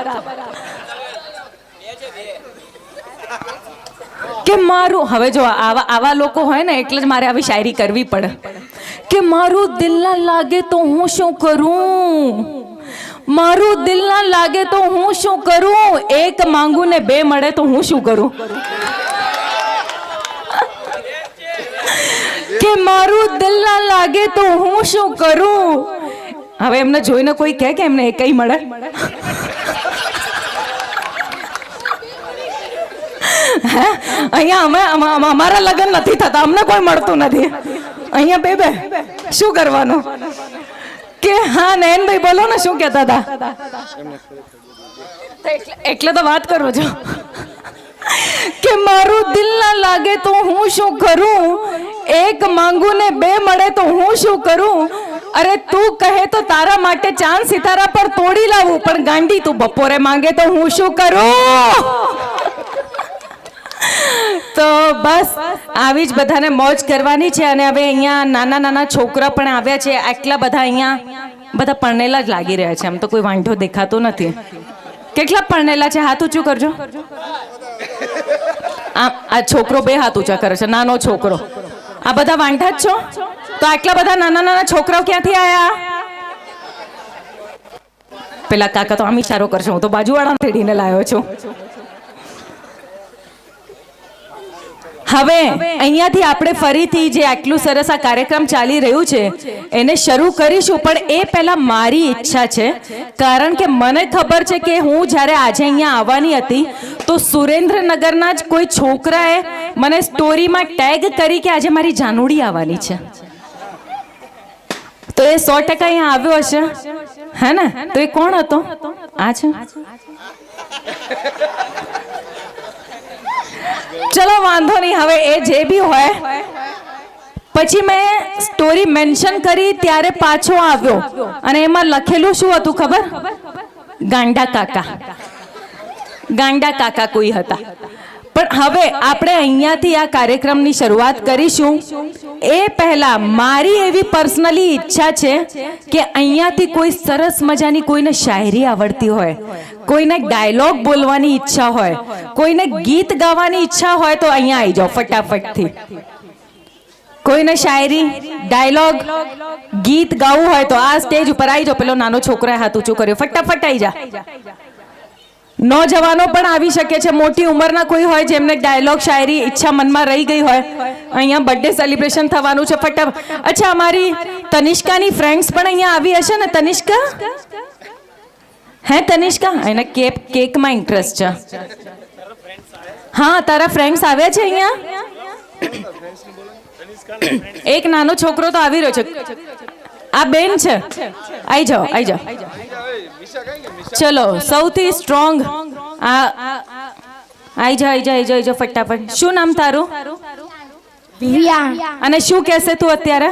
કે મારું હવે જો આવા લોકો હોય ને એટલે જ મારે આવી શાયરી કરવી પડે કે મારું દિલ ના લાગે તો હું શું કરું, મારું દિલ ના લાગે તો હું શું કરું, એક માંગુ ને બે મળે તો હું શું કરું. કે મારું દિલ ના લાગે તો હું શું કરું. હવે એમને જોઈને કોઈ કહે કે એમને એકઈ મળે. અહીંયા અમે અમારા લગ્ન નથી થતા, અમને કોઈ મળતું નથી. અહીંયા બે શું કરવાનું. કે હા નયનભાઈ બોલો ને શું કહેતા હતા. એટલે તો વાત કરું છું કે મારું દિલ ના લાગે તો હું શું કરું, એક માંગુ ને બે મળે તો હું શું કરું. અરે તું કહે તો તારા માટે ચાંદ સિતારા પર તોડી લાવું, પણ ગાંડી તું બપોરે માંગે તો હું શું કરું. તો બસ આવી જ બધાને મોજ કરવાની છે. અને હવે અહીંયા નાના નાના છોકરા પણ આવ્યા છે. આટલા બધા અહીંયા બધા પરણેલા જ લાગી રહ્યા છે. આમ તો કોઈ વાંઢો દેખાતો નથી. કેટલા પરણેલા છે? હાથ ઊંચું કરજો. આ છોકરો બે હાથ ઊંચા કરે છે, નાનો છોકરો. આ બધા વાંઢા જ છો? તો આટલા બધા નાના નાના છોકરાઓ ક્યાંથી આયા? પેલા કાકા તો આમ ઇશારો કરશે, હું તો બાજુવાળા તેડીને લાવ્યો છું. હવે અહીંયાથી આપણે ફરીથી જે આટલું સરસ આ કાર્યક્રમ ચાલી રહ્યું છે એને શરૂ કરીશું. પણ એ પહેલા મારી ઈચ્છા છે, કારણ કે મને ખબર છે કે હું જ્યારે આજે અહીંયા આવવાની હતી તો સુરેન્દ્રનગરના જ કોઈ છોકરાએ મને સ્ટોરીમાં ટેગ કરી કે આજે મારી જાનુડી આવવાની છે. તો એ 100% અહીંયા આવ્યો હશે, હે ને? તો એ કોણ હતો? આ છે. ચલો વાંધો નહીં. હવે એ જે બી હોય, પછી મેં સ્ટોરી મેન્શન કરી ત્યારે પાછો આવ્યો અને એમાં લખેલું શું હતું ખબર? ગાંડા કાકા. ગાંડા કાકા કોઈ હતા. પણ હવે આપણે અહીંયાથી આ કાર્યક્રમની શરૂઆત કરીશું. એ પહેલા મારી એવી પર્સનલી ઈચ્છા છે કે અહીંયાથી કોઈ સરસ મજાની કોઈને શાયરી આવડતી હોય, કોઈને ડાયલોગ બોલવાની ઈચ્છા હોય, કોઈને ગીત ગાવાની ઈચ્છા હોય તો અહીંયા આવી જાઓ ફટાફટથી. કોઈને શાયરી, ડાયલોગ, ગીત ગાવું હોય તો આ સ્ટેજ ઉપર આવી જાઓ. પેલો નાનો છોકરાએ હાથ ઊંચું કર્યો, ફટાફટ આવી જા. નોજવાનો પણ આવી શકે છે, મોટી ઉંમરના કોઈ હોય જેમને ડાયલોગ શાયરી ઈચ્છા મનમાં રહી ગઈ હોય. અહીંયા બર્થડે સેલિબ્રેશન થવાનું છે, ફટાફટ. અચ્છા, અમારી તનિષ્કાની ફ્રેન્ડ્સ પણ અહીંયા આવી હશે ને? તનિષ્કા, હે તનિષ્કા? એને કેકમાં ઇન્ટરેસ્ટ છે. હા, તારા ફ્રેન્ડ્સ આવ્યા છે અહીંયા? એક નાનો છોકરો તો આવી રહ્યો છે. આ બેન છે, આવી જાઓ, આવી જાઓ. ચલો, સૌથી સ્ટ્રોંગ આવી જાઓ ફટાફટ. શું નામ તારું? અને શું કહેશે તું અત્યારે?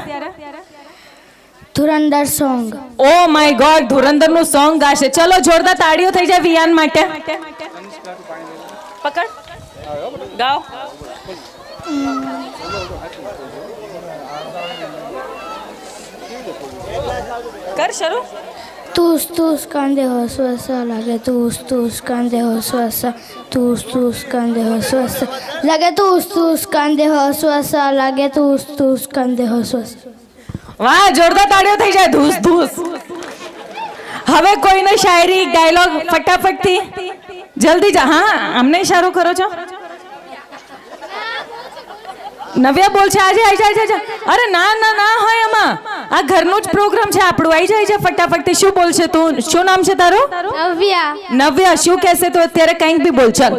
ધુરંધર સોંગ. ઓ માય ગોડ, ધુરંધર નું સોંગ ગાશે. ચલો જોરદાર તાળીઓ થઈ જાય વિયાન માટે. પકડ, ગાઓ. કર શરૂ. તૂસ તૂસ કાંદે હો સ્વસા લાગે, તૂસ તૂસ કાંદે હો સ્વસા, તૂસ તૂસ કાંદે હો સ્વસા લાગે, તૂસ તૂસ કાંદે હો સ્વસા લાગે, તૂસ તૂસ કાંદે હો સ્વસા. વાહ, જોરદાર તાળીઓ થઈ જાય. ધૂસ ધૂસ. હવે કોઈને શાયરી, ડાયલોગ ફટાફટથી જલ્દી જા. હા, અમને ઇશારો કરો છો. નવ્યા બોલ છે આજે આવી જાય. અરે ના ના ના હોય એમાં, આ ઘરનો જ પ્રોગ્રામ છે આપણું. આવી જાય ફટાફટ. શું બોલશે તું? શું નામ છે તારું? નવ્યા. નવ્યા શું કહેશે તો અત્યારે કંઈક બી બોલ. ચાલ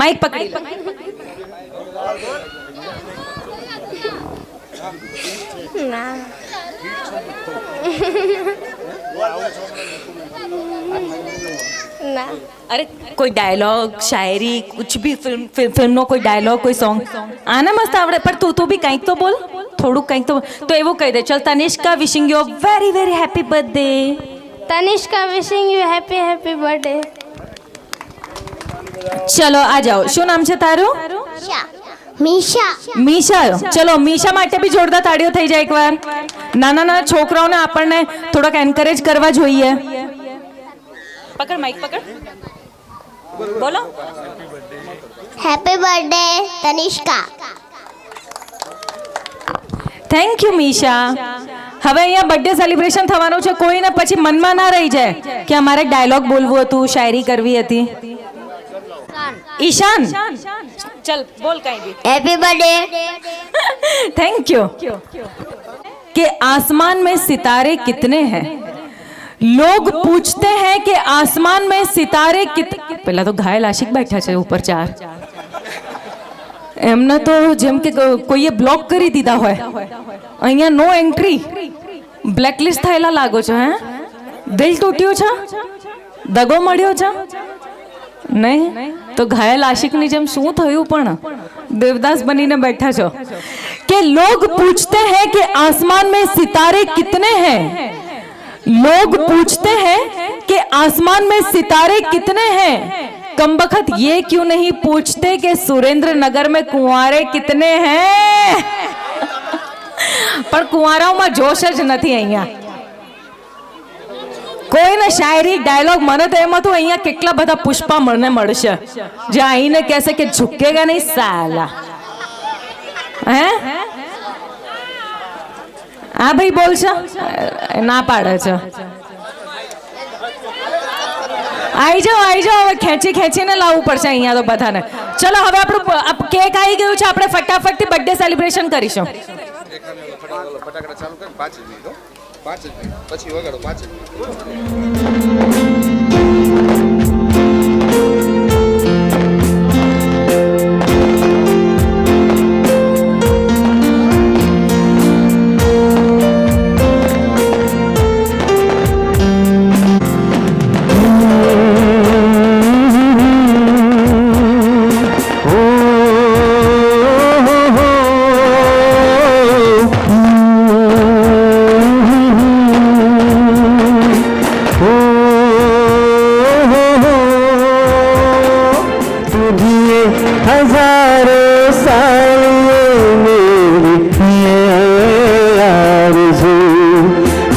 માઈક પકડી લે. ના ના અરે કોઈ ડાયલોગ, શાયરી, કુછ ભી ફિલ્મનો કોઈ ડાયલોગ, કોઈ સોંગ આને મસ્ત આવડે. પણ તું બી કંઈક તો બોલ, થોડુંક કંઈક તો એવું કહી દે. ચલ Tanishka wishing you very very happy birthday. Tanishka wishing you happy happy birthday. ચલો આ જાઓ. શું નામ છે તારું? મીશા. મીશા. ચલો મીશા માટે બી જોરદાર તાળીઓ થઈ જાય એકવાર. નાના નાના છોકરાઓને આપણને થોડાક એન્કરેજ કરવા જોઈએ. પકડ માઈક પકડ, બોલો. Happy birthday Tanishka. Thank you Misha. હવે અહીંયા બર્થડે સેલિબ્રેશન થવાનું છે. કોઈને પછી મનમાં ના રહી જાય કે અમારે ડાયલોગ બોલવું હતું, શાયરી કરવી હતી. ईशान चल बोल कहीं भी हैप्पी बर्थडे. Thank you. कि आसमान में सितारे कितने हैं, लोग पूछते हैं कि आसमान में सितारे कितने. पहला तो घायल आशिक बैठा है ऊपर 4. એમને તો જેમ કે કોઈએ બ્લોક કરી દીધા હોય. અહીંયા નો એન્ટ્રી, બ્લેકલિસ્ટ થયેલા લાગો છો. હે દિલ તૂટ્યું છે, દગો મળ્યો છે નહીં તો ઘાયલ આશિકની જેમ શું થયું? પણ દેવદાસ બનીને બેઠા છો. કે લોग पूछते हैं कि आसमान में सितारे कितने हैं, लोग पूछते हैं कि आसमान में सितारे कितने हैं, कमबख्त ये क्यों नहीं पूछते कि सुरेंद्र नगर में कुंवारे कितने हैं. પણ કુંવારાઓમાં જોશ જ નથી અહીંયા. કોઈને શાયરી, ડાયલોગ, મને તો એમાં તો અહીંયા કેટલા બધા પુષ્પા મને મળશે જે આઈને કહેશે કે ઝુકેગા નહીં સાલા. હે આ ભાઈ બોલશે, ના પાડે છે. આવી જાઓ હવે ખેંચીને લાવવું પડશે અહીંયા તો બધાને. ચલો હવે આપણું કેક આવી ગયું છે, આપણે ફટાફટથી બર્થડે સેલિબ્રેશન કરીશું. ફટાકડા ચાલુ કરી 5 મિનિટ, 5 મિનિટ પછી વગાડો. 5 minute.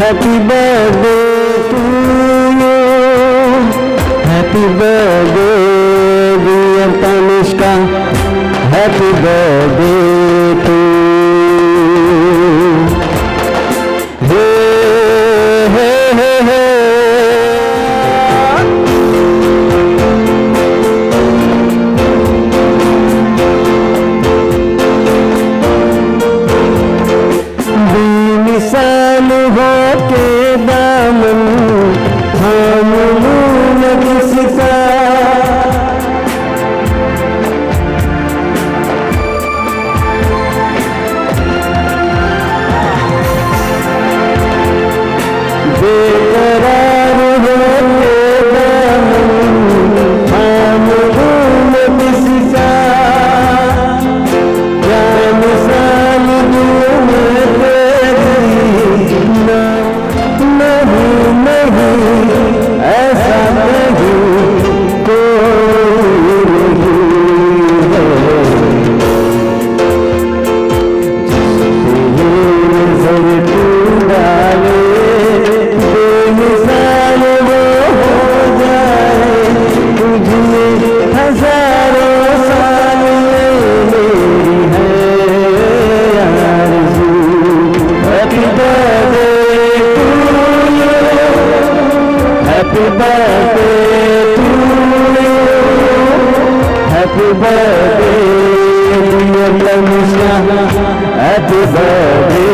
Happy birthday to you, happy birthday dear Tanishka, happy birthday to you. Hey, hey, hey, hey. बेमिसाल हो के दामन थाम लूं न किसका, बेकरार हो के दामन थाम लूं न किसका, क्या मिसाल दूं मैं नहीं, ऐसा नहीं कोई नहीं है, जिससे नजर तू डाले बेमिसाल वो हो जाए, तुझे हजारों साल मेरी है आरज़ू. Happy birthday Happy birthday to you, happy birthday dear Tanishka. Happy birthday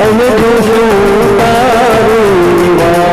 હવે જોશું તારી વાત.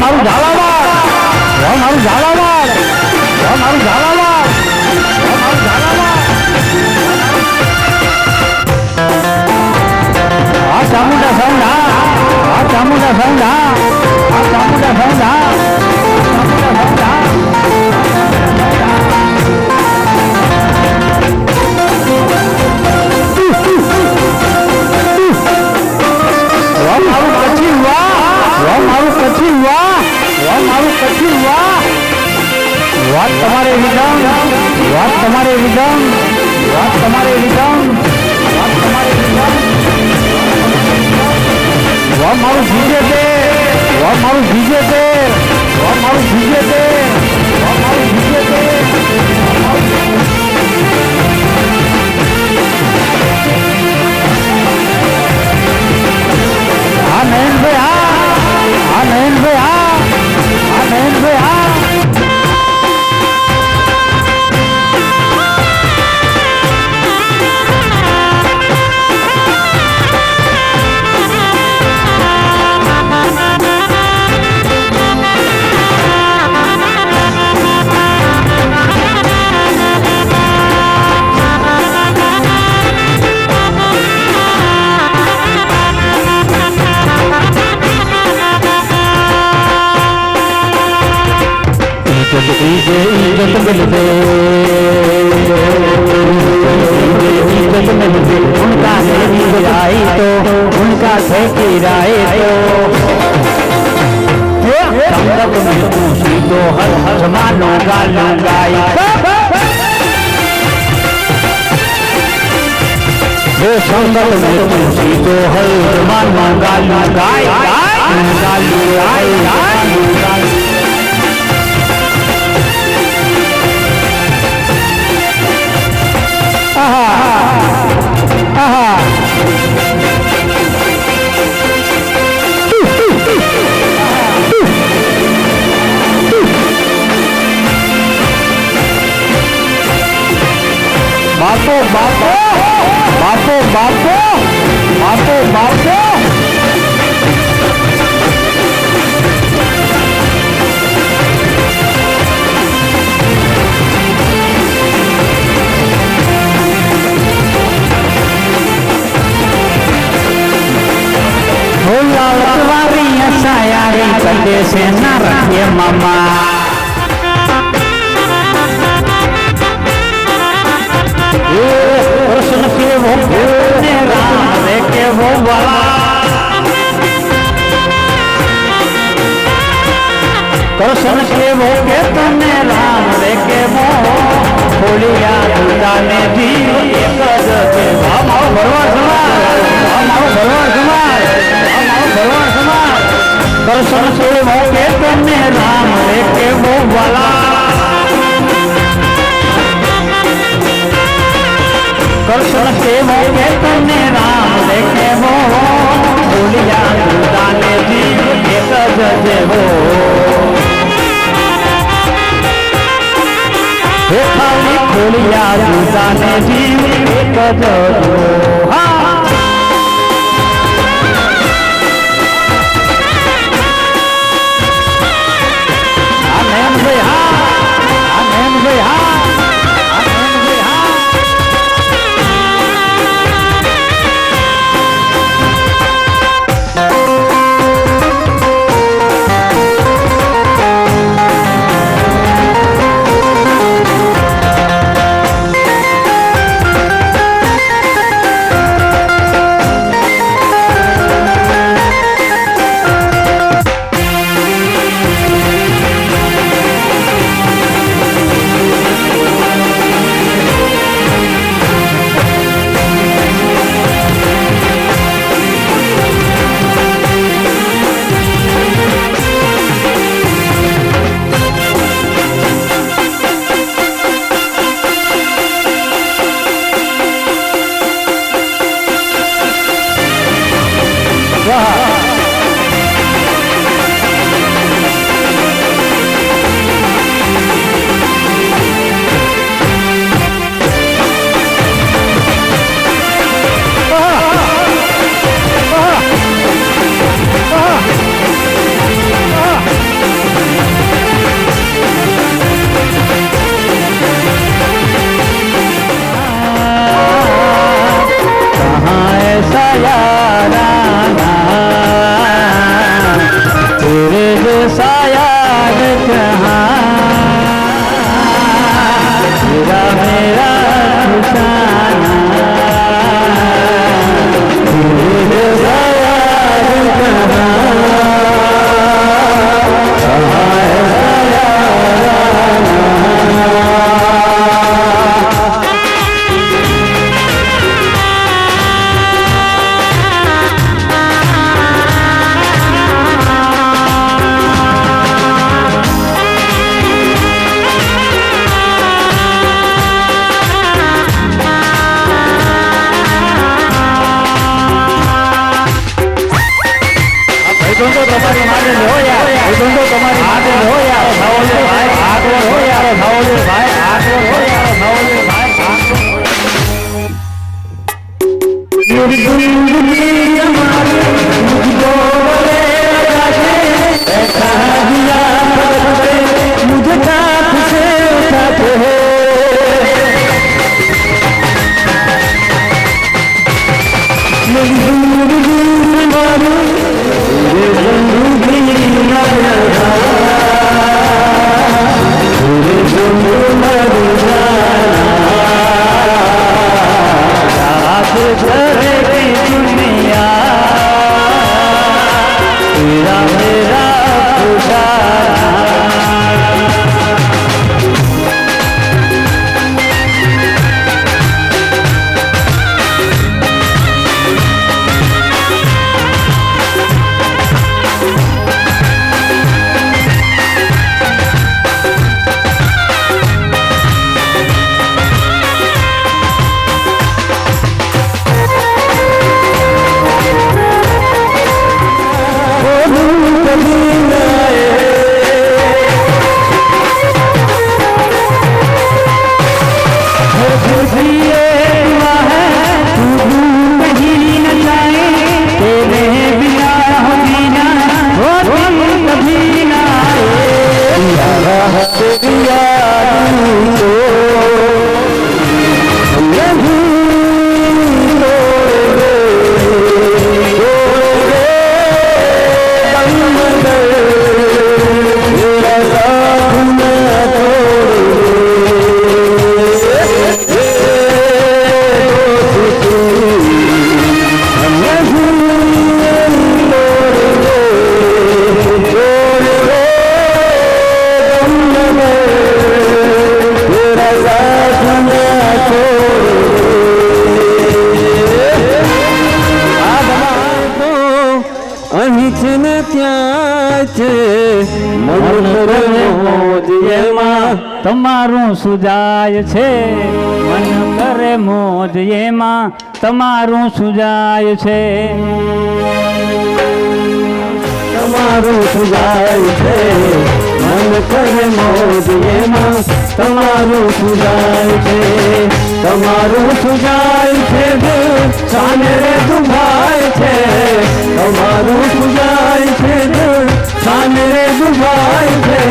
મારું ઝાલાવાડ, વાહ મારું ઝાલાવાડ, વાહ મારું ઝાલાવાડ, વાહ મારું ઝાલાવાડ. આ ચામુંડા સાઉન્ડ, આ ચામુંડા સાઉન્ડ, આ ચામુંડા સાઉન્ડ, ચામુંડા સાઉન્ડ. વાહ મારું કચ્છી, વાહ મારું કચ્છી, વાહ મારું કચ્છી, વાત તમારે વિધાન, વાત તમારે વિધાન, વાત તમારે વિધાન, વાત તમારે વિધાન. વાહ મારું જીજે તે, વાહ મારું જીજે તે, વાહ મારું જીજે તે, વાહ મારું જીજે તે. હા નયનભાઈ, હા નયનભાઈ, હા નયનભાઈ. इज्जत मिल दे, इज्जत मिल दे, उनका नहीं आई तो उनका ठेकेराए तो संगत में पूछी तो हर हर मानो गालूंगा. हे संगत में तुलसी तो हनुमान गालू गाय गालू गाय गालू गाय बापो बापो बापो बापो बापो बापो लालवारी सायारी कटे से न रखे मामा कृष्ण के वो ने राम के वो वाला कृष्ण के वो के तने राम के वो बोलिया दुर्गा ने दी एक जते हम आओ भरवा समाज हम आओ भरवा समाज हम आओ भरवा समाज कृष्ण के वो के तने राम के वो वाला कृष्ण के मोहे तने राम देखे वो बोलिया दुर्गा ने जीव एक जजे वो हे खाली बोलिया दुर्गा ने जीव एक जजे वो आनंद भाई आनंद भाई છે મન કરે મોજ એમાં તમારું સુજાય છે મન કરે મોજ એમાં તમારું સુજાય છે તમારું સુજાય છે મન કરે મોજ એમાં તમારું સુજાય છે તમારું સુજાય છે દિલ સાને રે દુભાય છે તમારું સુજાય છે દિલ સાને રે દુભાય છે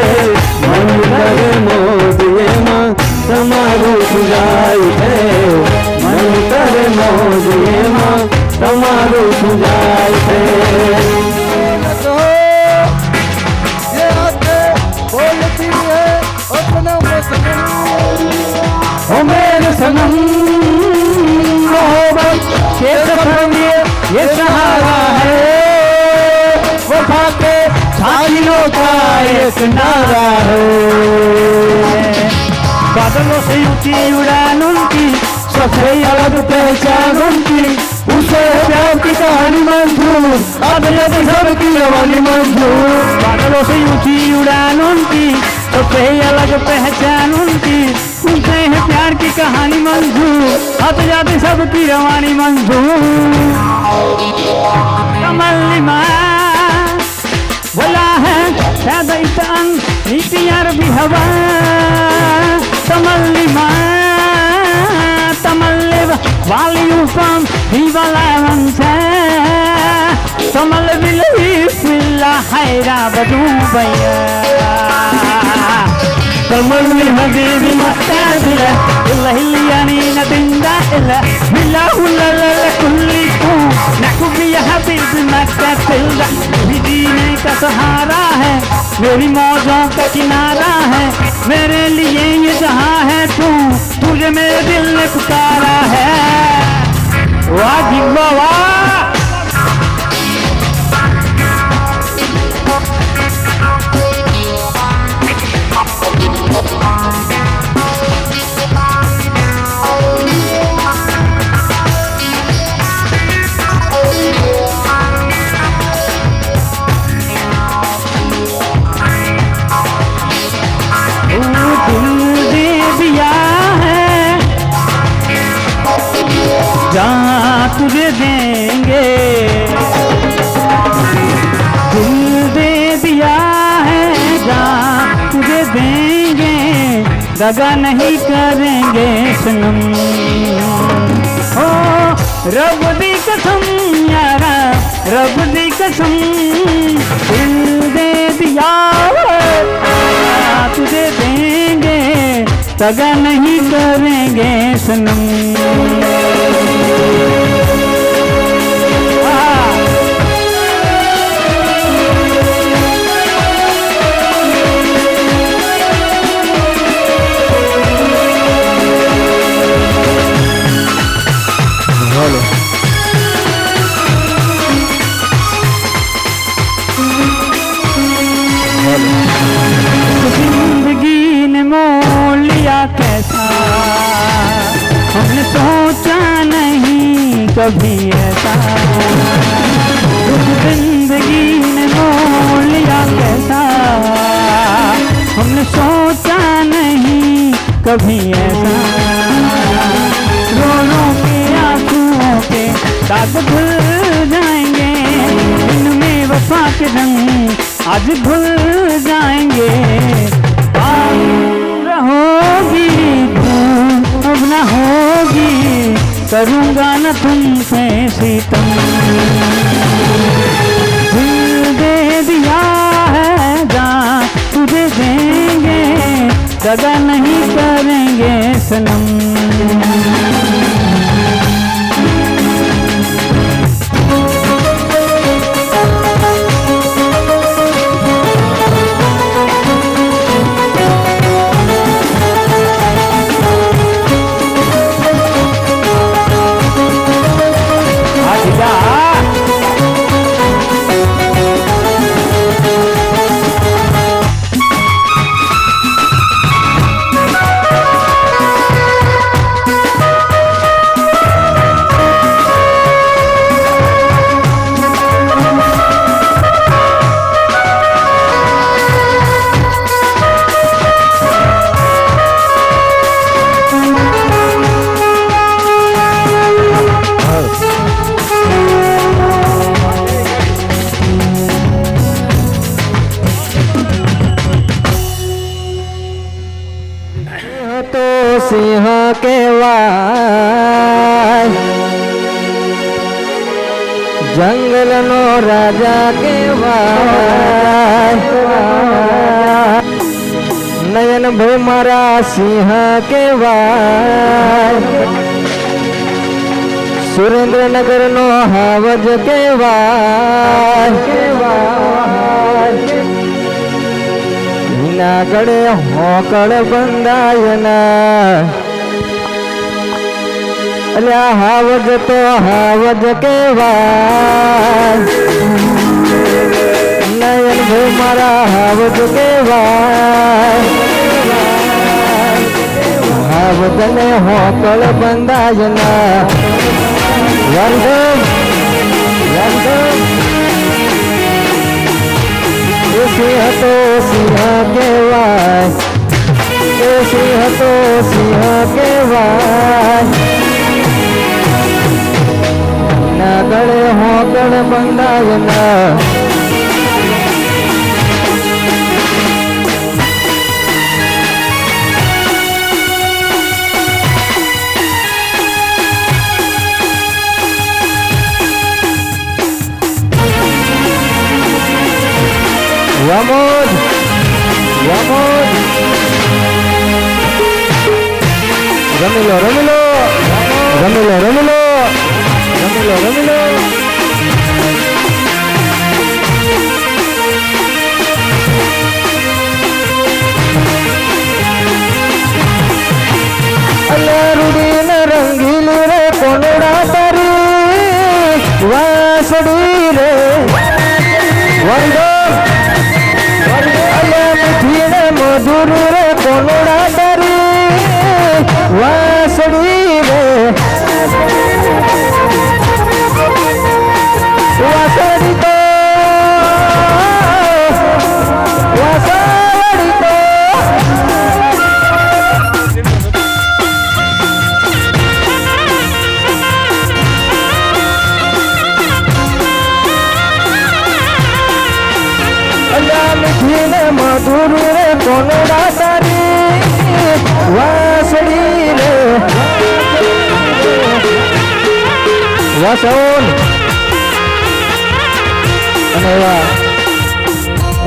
મન કરે મોજ એમાં તમારું સુજાય છે મન કરે મોજ એમાં તમારું સુજાય છે ओ मेरे सनम मोहब्बत के सफर में ये सहारा है वफा के साथियों का एक नारा है बादलों से ऊंची उड़ान उनकी सबसे अलग पहचान उनकी उसे प्यार की कहानी मंजूर अब जब सबकी रवानी मंजूर बादलों से ऊंची उड़ान उनकी सबसे अलग पहचान उनकी उनसे है प्यार की कहानी मंजूर अब जाते सबकी रवानी मंजूर कमलिमा बोला है शायद नीति अरबी हवा तमल्लिमा तमल्लिब वाली ऊपम ही वाला वंशा तमल बिलही फिल्ला हैरा बदू भैया तमल्लि हबीबी मस्तादिला इल्ला हिलियानी नदिंदा इल्ला बिला हुल्ला कुल्ली को नकुबी हबीबी मस्तादिला भी जीने का सहारा है मेरी मौजों का किनारा है मेरे लिए ये जहां है तू तुझे मेरे दिल ने पुकारा है वाह जिब्बा वाह तुझे देंगे दिल दे दिया है जान तुझे देंगे दगा नहीं करेंगे सनम ओ रब दी कसम यारा रब दी कसम दिल दे दिया तुझे देंगे दगा नहीं करेंगे सनम जिंदगी ने मोल लिया कैसा हमने सोचा नहीं कभी ऐसा जिंदगी ने मोल लिया कैसा हमने सोचा नहीं कभी ऐसा रो रो के आंसुओं के दाग धुल जाएंगे इनमें वफा के रंग आज भूल जाएंगे रहोगी अब न होगी करूँगा न तुमसे सितम दिल दे दिया है जान तुझे देंगे दगा नहीं करेंगे सनम જંગલનો રાજા કેવાય નયન ભાઈ મારા સિંહ કેવાય સુરેન્દ્રનગર નો હાવજ કેવાય ના ગળે હોકળ બંધાયના અલ્યા હાવજ તો હાવજ કેવાય નયન ભાઈ મારા હાવજ કેવાય હાવજ ને હોકળ બંધાયના લંડન એ સિંહ તો સિંહ કહેવાય એ સિંહ તો સિંહ કહેવાય ના ગળે હોકળ બંધાય ના Vamos, vamos. Ramilo, Ramilo, Ramilo, Ramilo, Ramilo, Ramilo. Allah rudin rangil re konda tari vasdi re wando મધુર રે કોનડા તારી વાસડી રે વાસડી તો મધુર રે કોનડા તારી વાસડી રે વાસણ અને એવા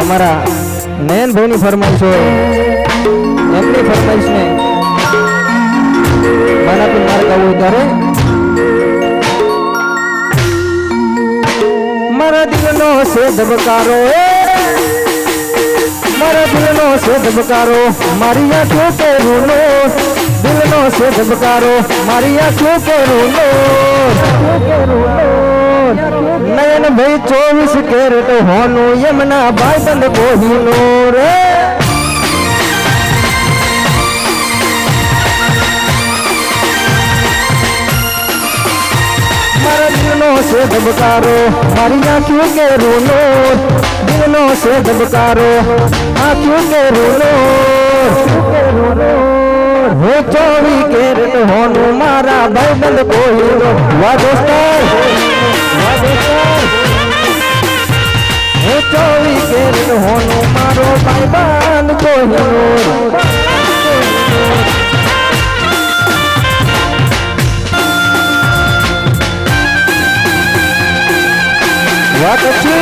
અમારા નયનભાઈની ફરમાઈશ હોય એમની ફરમાઈશને માનાપી માર્ગ આવું ત્યારે મારા દિલનો છે ધબકારો મારા દિલનો છે ધબકારો મારી આંખો કે રૂનો દિલનો છે ધબકારો મારી આંખો કે રૂનો નયન ભાઈ 24 કેરેટ હોનું યમના ભાઈ બંધ કોહીનો રે મારા દિલનો છે ધબકારો મારી આંખો કે રૂનો દિલનો છે ધબકારો આંખો કે રૂનો હો 24 કેરેટ હોનું મારા ભાઈ બંધ કોહીનો વાહ દોસ્તો વાહ દોસ્તો હો 24 કેરેટ હોનું મારો ભાઈ બંધ કોહીનો વાત છે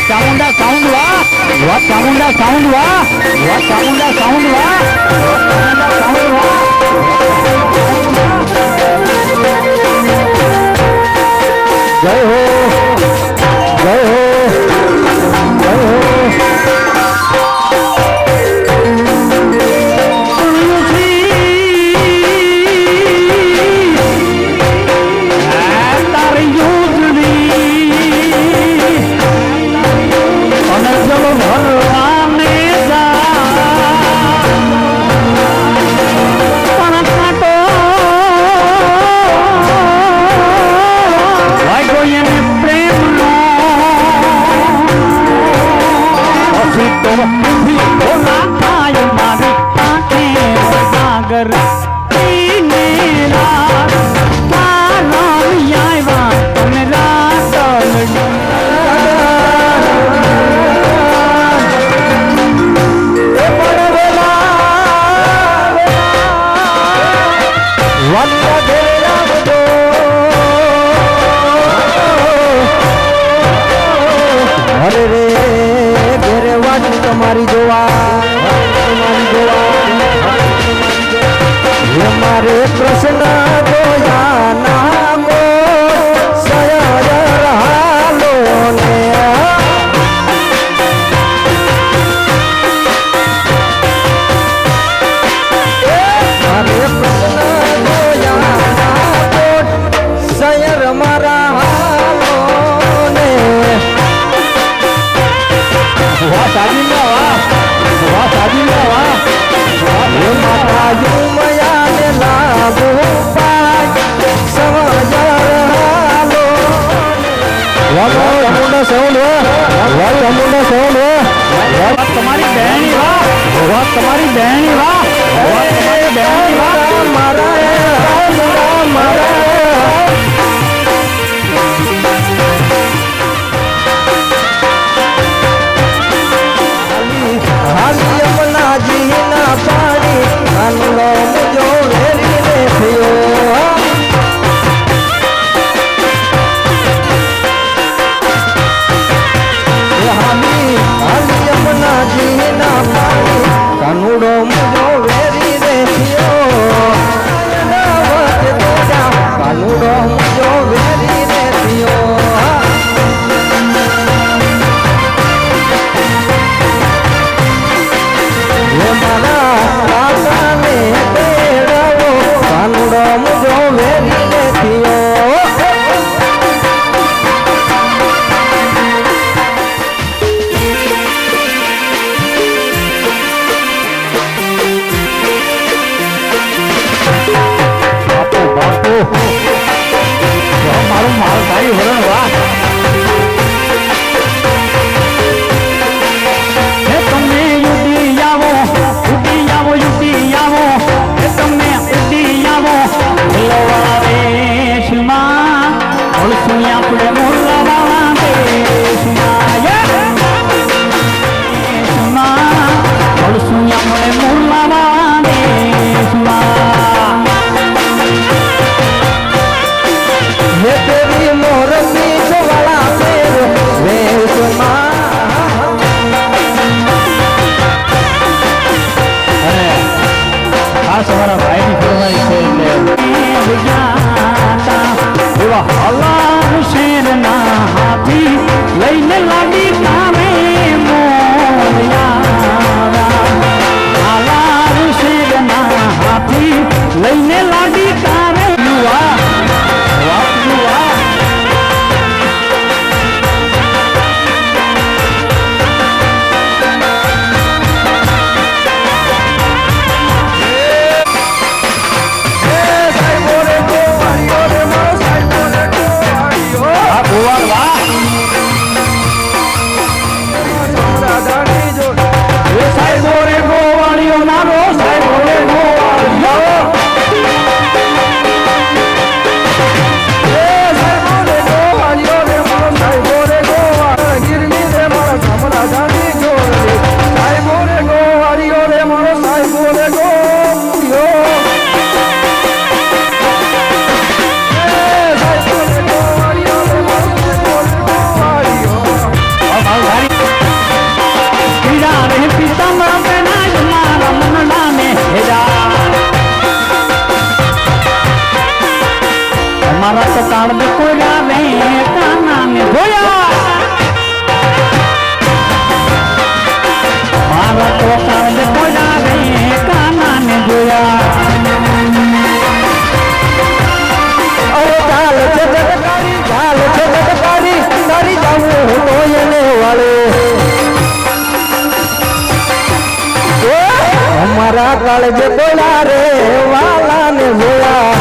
ચામુંડા સાઉન્ડ વાહ ચામુંડા સાઉન્ડ વાહ ચામુંડા સાઉન્ડ વાહ સાઉન્ડ વાહ જય હો જય હો જય હો જાગરતીને રાત તારા આવ્યા તમે રાત અરે રે ઘેરે વાટ તમારી જોવા મારે કૃષ્ણ જોયા નામો સયર હાલો ને મારે કૃષ્ણ જોયા નામો સયર મારા હાલો ને વાહ સાજી ના વાહ સાજી ના વાહ માતા યુમયા ને લાભો પાય સમજર હાલો વાહ ચામુંડા સૌલ વાહ ચામુંડા સૌલ વાહ તમારી બહેણી વાહ તમારી બહેણી વાહ તમારી બહેણી વાહ મારા હાલી અમનાજી ના પાડી કાનલો મુજો વેરી ને થયો હાલી અમનાજી ના પાડી કાનુડો મુજો વેરી ને થયો કાનુડો મુજો વેરી ને થયો મારું માલધારી હરણ વાહ હે તમે યુડી આવો હે તમે ઉડી આવો લવા દેશમાં ઓળસું આપણે મોરલાવા દેશમાં ઓળસું આપણે મોરલાવા દેશમાં ये तेरी मोर बीच वाला मेर वेश ખાસ અમારા ભાઈની ફરમાઈ છે એવા હલાર શેરના હાથી લઈને લાડી કામે હલાર શેરના હાથી લઈને લાડી કામે મારા તો કાળ દે કોઈ આવે કાના ને જોયા મારા તો કાળ દે કોઈ આવે કાના ને જોયા અરે ચાલ છે દટકારી તારી જાવું તો એને વાળે અમારા કાળજે બોલા રે વાલા ને જોયા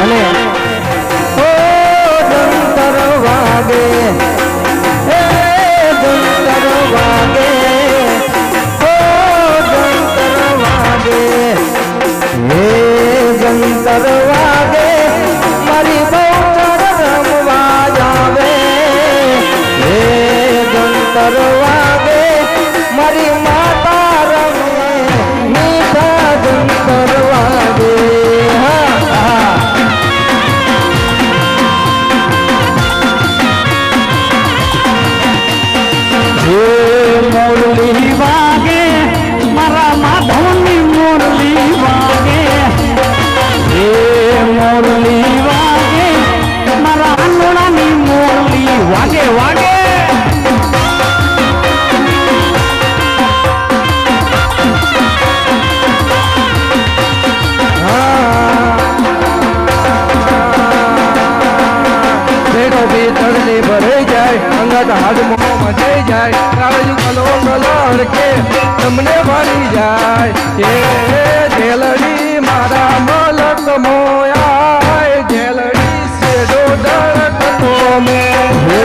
અને ઓ દંતર વાગે દંતર વાગે ઓ દંતર ફરી જાય એ જેલડી મારા મલક મોયા જેલડી સેડો ડરકતો મે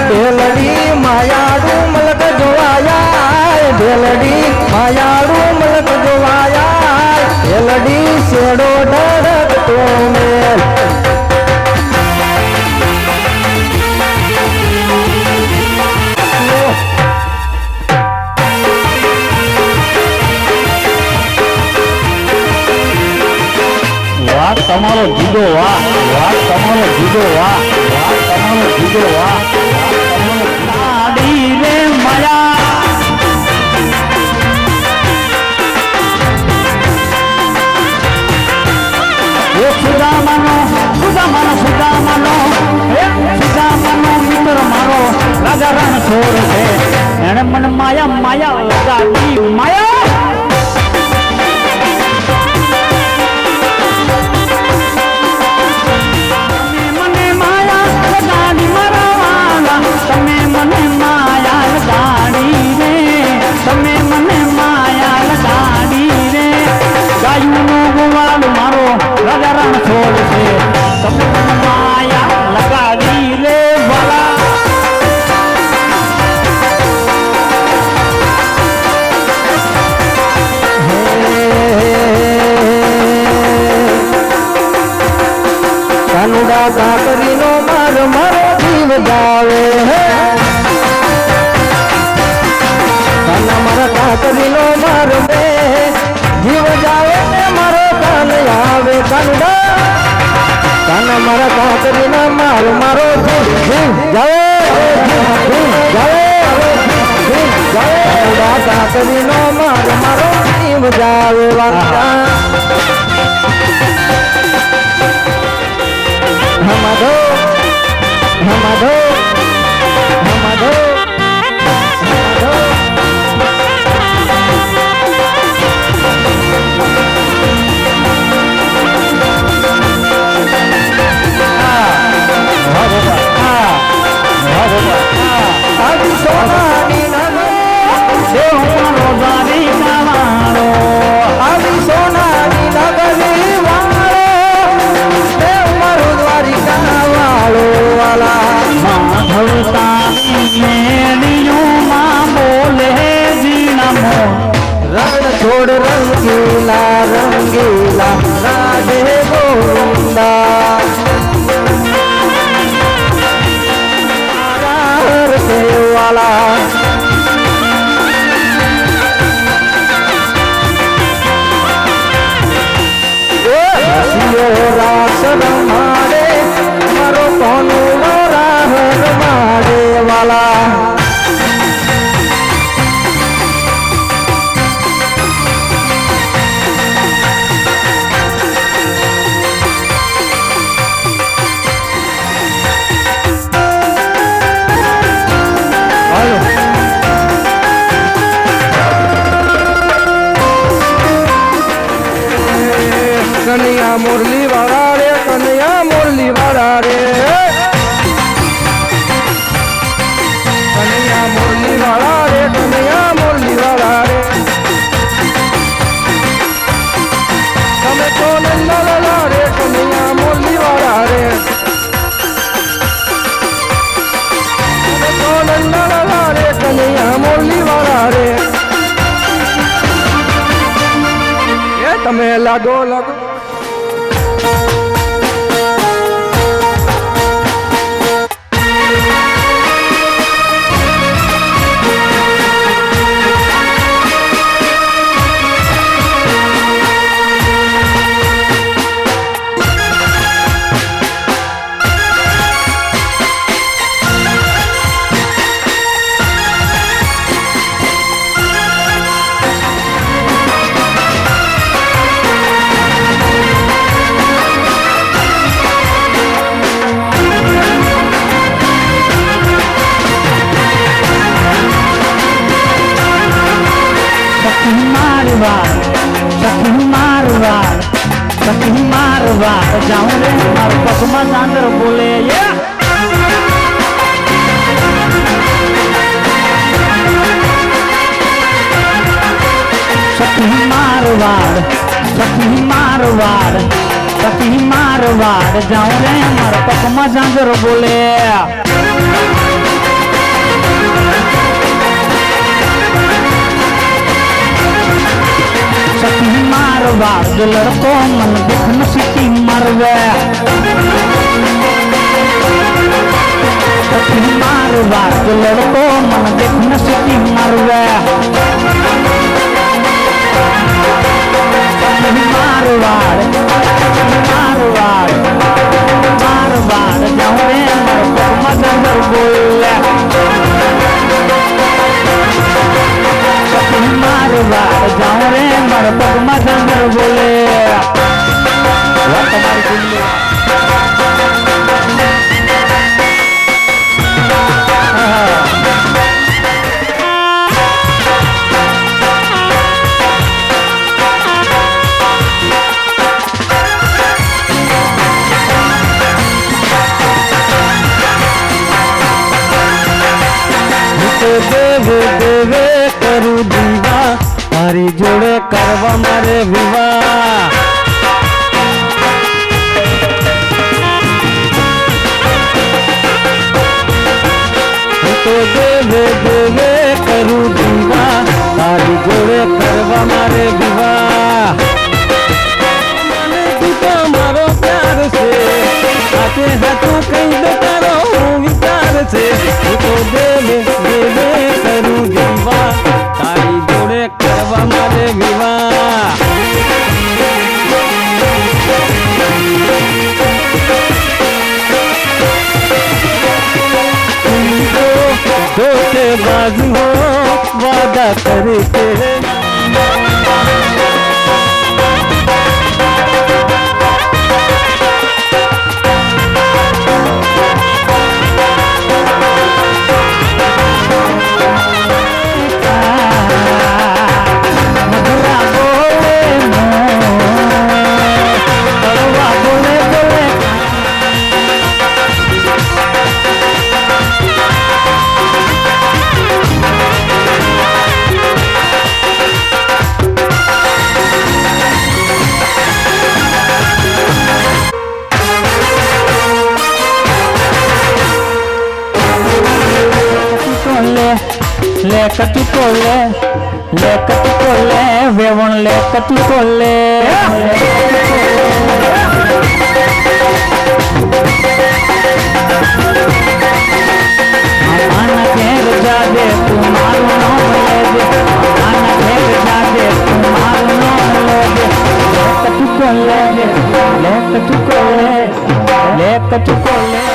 જેલડી માયાડું મલક જોવાયા જેલડી માયાડું મલક જોવાયા જેલડી સેડો ડરકતો મે વાત તમારો જુદો વાહ વાત તમારો જુદો વાહ વાત તમારો જુદો વાહ લાડી રે માયા એ સુદામાનો સુદામાનો સુદામાનો સુદામાનો મિત્ર મારો રાજા રણ છોડ છે એને મને માયા માયા લગાડી માયા તમે મને માયા લગાડી રે તમે મને માયા લગાડી રે ગાયુંનો ગોવાળ મારો રાજા રણ છોડ છે તમે મને માયા લગાડી રે વાલા કાનુડા કાકરીનો માર મારો જીવ જાવે કાના મારા કાકરીનો માર મે જીવ જાવે ને મારો કાન આવે કાનુડા કાના મારા કાકરીના માર મારો જીવ જાવે કાનુડા કાકરીનો માર મારો જીવ જાવે વાલા હમાધો હમાધો હમાધો હમાધો આદિ સોનાની નગરી દેવનો દાની નાવાળો આદિ સોનાની નગરી છોડ રંગીલા રંગીલા રાધે ગોવિંદા વાલા રાસ રમાડે મારો કોનુડો રાહ રમાડે વાલા કનૈયા મુરલી વાળા રે કનૈયા મુરલી વાળા રે કનૈયા મુરલી વાળા રે કનૈયા મુરલી વાળા રે તમે તો નંદલાલા રે કનૈયા મુરલી વાળા રે તમે તો નંદલાલા રે કનૈયા મુરલી વાળા રે એ તમે લાગો લાગો મારવા જાઉં રે મારો પગમાં ચાંદર બોલે સખી મારવાડ સખી મારવાડ સખી મારવાડ જાઉં રે મારા પગમાં ઝાંઝર બોલે સખી મારવાડ જો લડકો મન દેખન સિટી મારવે સખી મારવાડ જો લડકો મન દેખન સિટી મારવે મારવાડ મારવાડ મારવાડ જાઉં રે મારા પગમાં ઝાંઝર બોલે મારવાડ જાઉં રે મારા પગમાં ઝાંઝર બોલે તમારી કુંડલી દેવે દેવે કરું દીવા તારી જોડે કરવા મારે વિવાહ તો દેવે દેવે કરું દીવા તારી જોડે કરવા મારે વિવાહ મને તું તો મારો પ્યાર છે સાથે હાથું કઈ દો તારો વિચાર છે તો દેવે દેવે કરું દીવા તારી જોડે કરવા મારે વિવાહ धोखेबाज हो वादा करके मधुरा बोले कड़वा बोले बोले ले कटुकोले वेवण ले कटुकोले आना घेर जा दे तू मारू नो ले दे आना घेर जा दे तू मारू नो ले दे ले कटुकोले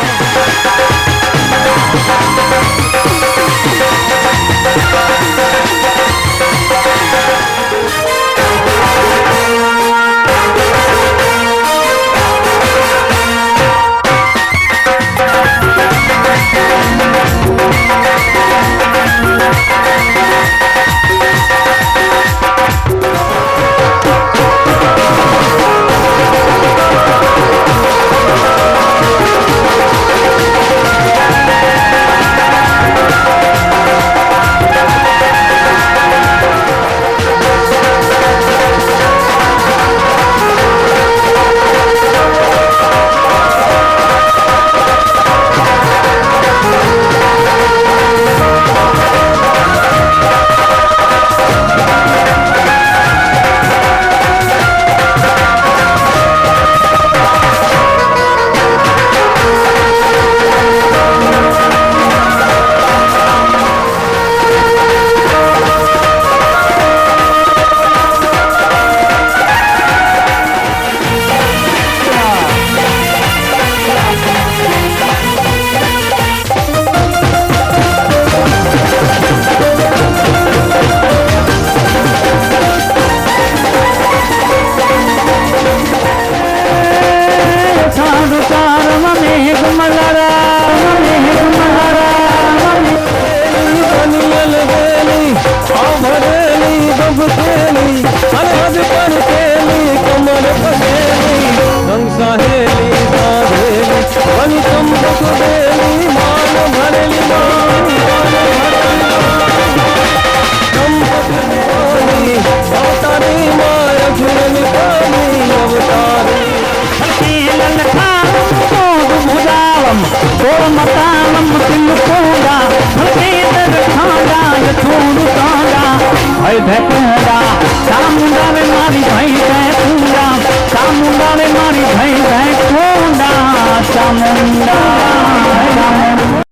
तोड़ मतालम तिल कोड़ा हल्के दर खाड़ा ये थोड़ू काड़ा भाई भैकुड़ा चामुंडा रे मारी भाई भैकुड़ा चामुंडा रे मारी भाई भैकुड़ा चामुंडा